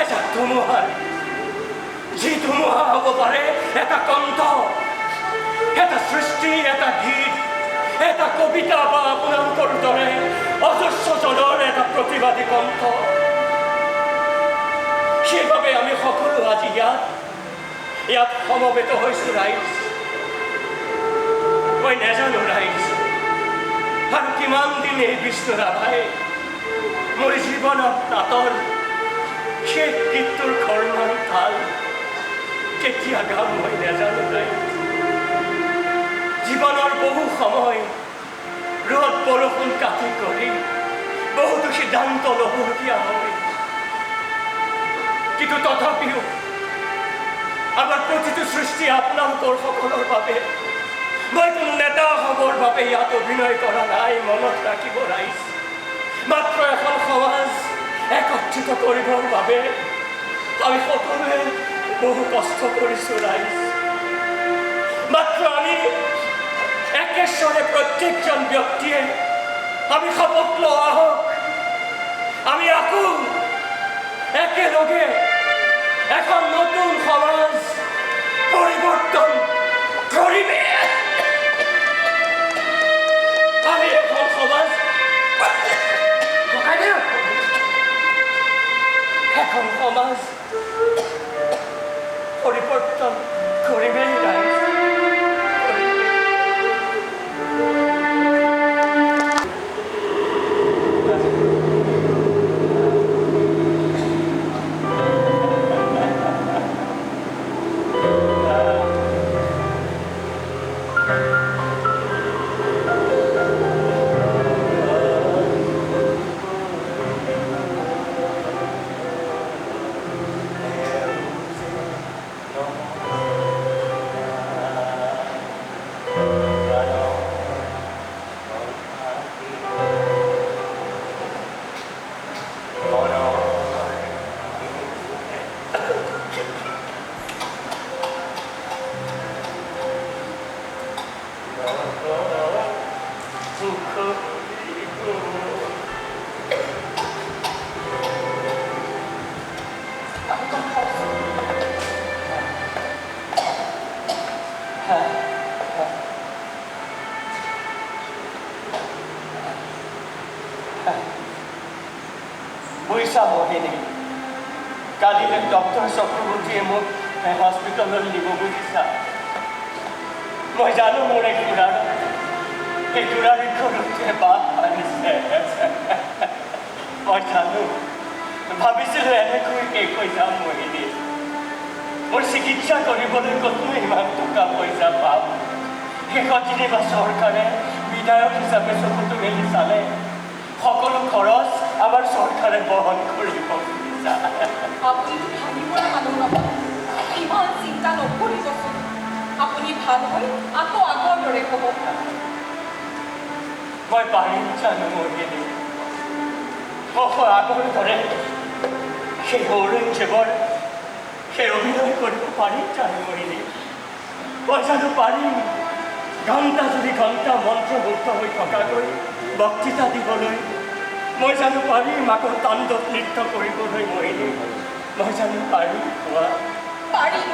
এটা ধুমুহাৰ। যি ধুমুহা হ'ব পাৰে এটা কণ্ঠ, এটা সৃষ্টি, এটা গীত, এটা কবিতা বা আপোনালোকৰ দৰে অজস্ৰজনৰ এটা প্ৰতিবাদী কণ্ঠ। সেইবাবে আমি সকলো আজি ইয়াত সমবেত হৈছোঁ ৰাইজ। মই নাজানো ৰাইজ, আৰু কিমান দিন এই বিষ্ণু ৰাভাই মোৰ জীৱনত নাটৰ শেষ গীতটোৰ ঘৰমান তাল কেতিয়া গাম মই নাজানো ৰাইজ। জীৱনৰ বহু সময় ৰ'দ বৰষুণ কাটি কৰি বহুতো সিদ্ধান্ত ল'বলগীয়া হয়, কিন্তু তথাপিও আমাৰ প্ৰতিটো সৃষ্টি আপোনালোকৰ সকলৰ বাবে। মই কোনো নেতা হ'বৰ বাবে ইয়াত অভিনয় কৰা নাই, মনত ৰাখিব ৰাইজ। মাত্ৰ এখন সমাজ একত্ৰিত কৰিবৰ বাবে আমি সকলোৱে বহু কষ্ট কৰিছোঁ ৰাইজ। মাত্ৰ আমি একেশ্বৰে প্ৰত্যেকজন ব্যক্তিয়ে আমি শপত লোৱা হওক, আমি আকৌ একেলগে এখন নতুন সমাজ পৰিৱৰ্তন কৰিমে। আমি এখন সমাজ এখন সমাজ পৰিৱৰ্তন কৰিমেই ৰাইজ। বুইছা মোহিনী কালিলৈ ডক্টৰ চক্ৰৱৰ্তীয়ে মোক হস্পিটেললৈ নিব বুজিছা মই জানো মোৰ এই সৰুতে বাট আনিছে মই জানো ভাবিছিলোঁ এনেকৈ কৈ যাম মোহিনী মোৰ চিকিৎসা কৰিবলৈ ক'তনো ইমান টকা পইচা পাম শেষত যেনিবা চৰকাৰে বিধায়ক হিচাপে চকুটো মেলি চালে সকলো খৰচ আমাৰ চৰকাৰে বহন কৰিব খুজিছা আপুনি ভাবিবৰে মানুহ নহয় ইমান চিন্তা নকৰিবচোন আপুনি ভাল হৈ আকৌ আগৰ দৰে হ'ব মই পাৰিম জানো মোহিনী আগৰ দৰে সেই ঔৰংজেবৰ সেই অভিনয় কৰিব পাৰিম জানো মোহিনী মই জানো পাৰিম ঘণ্টা যদি ঘণ্টা মন্ত্ৰমুগ্ধ হৈ থকাকৈ বক্তৃতা দিবলৈ মই জানো পাৰিম আকৌ তাণ্ডৱ নৃত্য কৰিবলৈ মোহিনী মই জানো পাৰিম কোৱা পাৰিব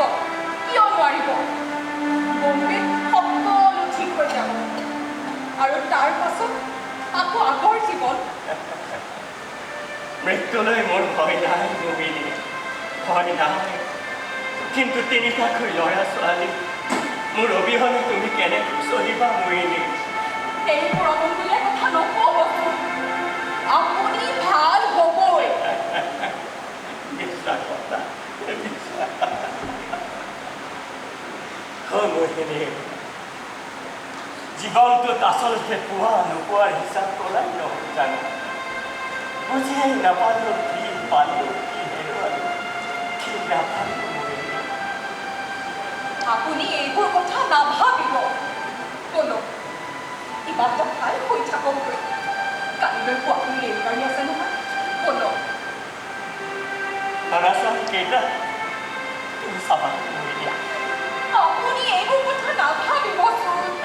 কিয় নোৱাৰিব বম্বেত সকলো ঠিক হৈ যাব আৰু তাৰ পাছত আকৌ আগৰ জীৱন মৃত্যুলৈ মোৰ ভয় নাই মোহিনী ভয় নাই কিন্তু তিনিটাকৈ ল'ৰা ছোৱালী মোৰ অবিহনে তুমি কেনেকৈ চলিবা মোহিনী এইবোৰ অমূল্য কথা নক'বচোন আপুনি ভাল হ'বই বিশ্বাস কথা মোহিনী জীৱনটোত আচলতে পোৱা নোপোৱাৰ হিচাপ কৰাই নহয় জানো বুজিয়েই নাপালো কি পালো কি হেৰুৱালো কি নাপালো মোহিনী আপুনি এইবোৰ কথা নাভাবিব কোনো কিবা এটা ভাল হৈ থাককগৈ কালিলৈ আপুনি ৰেলগাড়ী আছে নহয় কোনো ল'ৰা ছোৱালী কেইটা তুমি চাবা মোহিনী আপুনি এইবোৰ কথা নাভাবিবচোন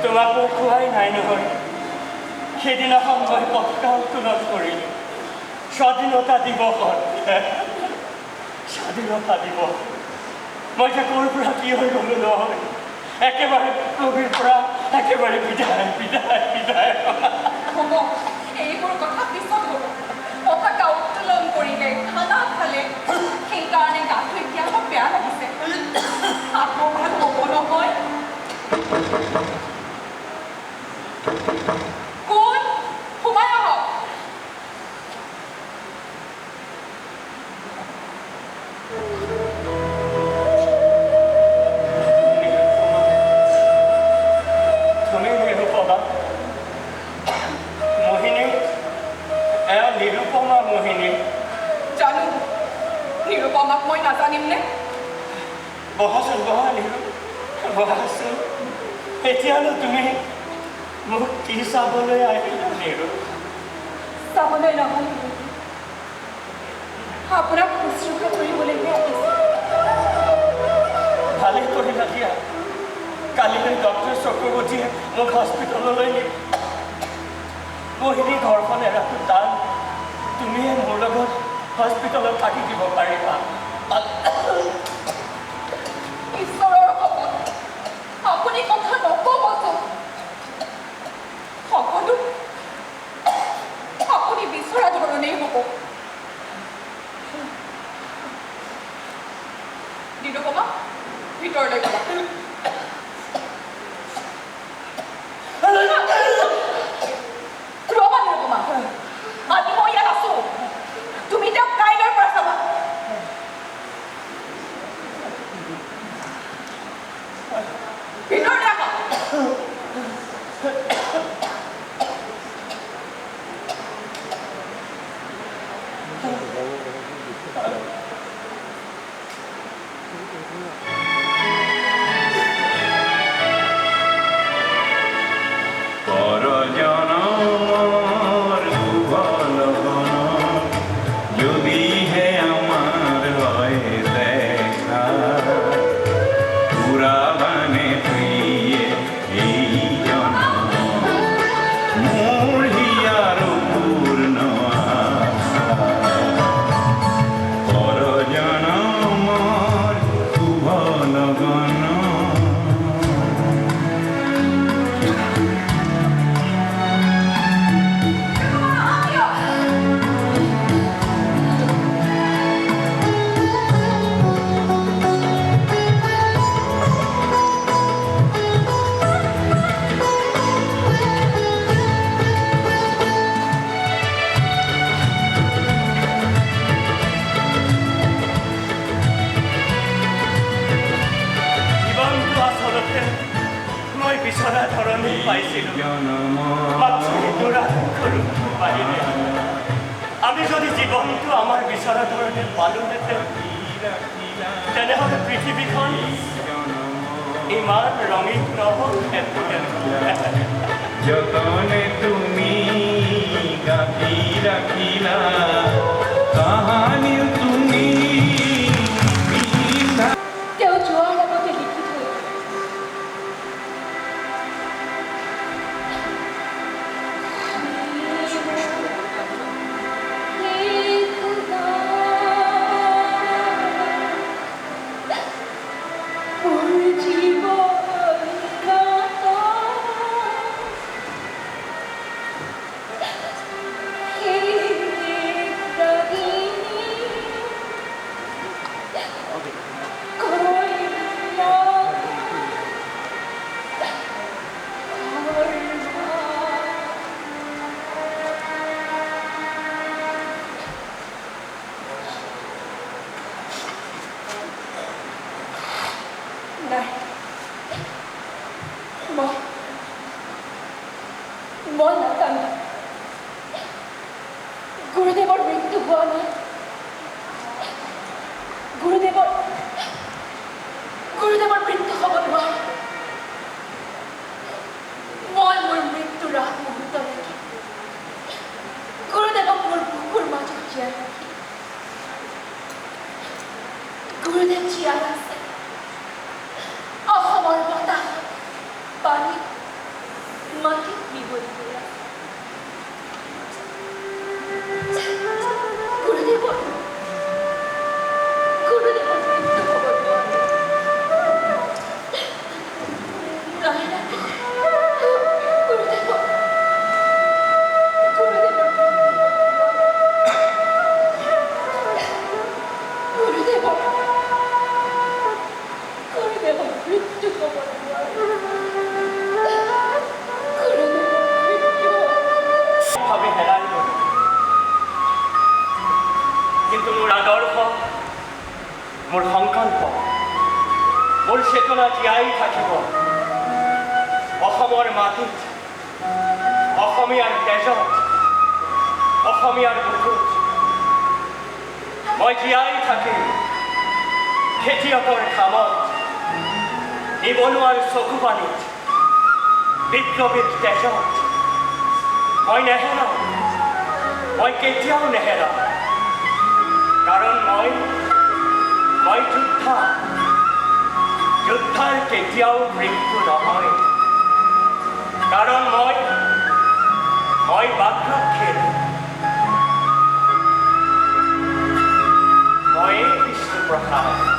তোমাক মই খোৱাই নাই নহয় সেইদিনাখন মই পতাকা উত্তোলন কৰিলোঁ স্বাধীনতা দিৱসত স্বাধীনতা দিৱস মই যে ক'ৰ পৰা কি হৈ গ'লো নহয় একেবাৰে পৃথিৱীৰ পৰা একেবাৰে বিদায় বিদায় বিদায় হ'ব এইবোৰ কথা পিছত হ'ব পতাকা উত্তোলন কৰিলে খানা খালে সেইকাৰণে গাটো এতিয়া অলপ বেয়া লাগিছে আকৌ ভাল হ'ব নহয় কোন সোমাই আহক তুমি নিৰুপমা মোহিনী এওঁ নিৰুপমা মোহিনী জানো নিৰুপমাক মই নাজানিমনে বহাচোন বহা নিৰু বহাচোন এতিয়ানো তুমি মোক কি চাবলৈ আহিলা নিৰু চাবলৈ নহয় আপোনাক শুশ্ৰূষা কৰিবলৈহে আহিছে ভালেই কৰিলা দিয়া কালিলৈ ডক্টৰ চক্ৰৱৰ্তীয়ে মোক হস্পিটেললৈ নিম মোহিনী ঘৰখন এৰাটো টান তুমিয়ে মোৰ লগত হস্পিটেলত থাকি দিব পাৰিবা ঈশ্বৰৰ শপত আপুনি কথা নক'বচোন সকলো ধৰণে পাইছিলোঁ মাত্ৰ সেইটো কৰিব পাৰিলে আমি যদি জীৱনটো আমাৰ বিচৰা ধৰণে পালোহেঁতেন তেনেহ'লে পৃথিৱীখন ইমান ৰঙীন নহ'লহেঁতেন যতনে তুমি গাঁঠি ৰাখিলা কাহানি তুমি তেওঁ যোৱাৰ আগতে লিখি থৈ নাই মই নাজানো গুৰুদেৱৰ মৃত্যু হোৱা নাই গুৰুদেৱৰ মৃত্যু হ'ব নোৱাৰে মই মোৰ মৃত্যুৰ ৰাস মুহূৰ্তলৈকে গুৰুদেৱক মোৰ বুকুৰ মাজত জীয়াই ৰাখিম গুৰুদেৱ জীয়াই আছে অসমৰ বতাহ পানী মাটিত মিহলি হৈ আছে গুৰুদেৱৰ মৃত্যু হ'ব নোৱাৰে কিন্তু মোৰ আদৰ্শ মোৰ সংকল্প মোৰ চেতনা জীয়াই থাকিব অসমৰ মাটিত অসমীয়াৰ তেজত অসমীয়াৰ বুকুত মই জীয়াই থাকিম খেতিয়কৰ কামত নিবনুৱাৰ চকু পানীত বিপ্লৱীৰ তেজত মই নেহেৰাম মই কেতিয়াও নেহেৰাম কাৰণ মই যোদ্ধাৰ কেতিয়াও মৃত্যু নহয় কাৰণ মই বাক্যক্ষীৰ মই বিষ্ণু প্ৰসাদ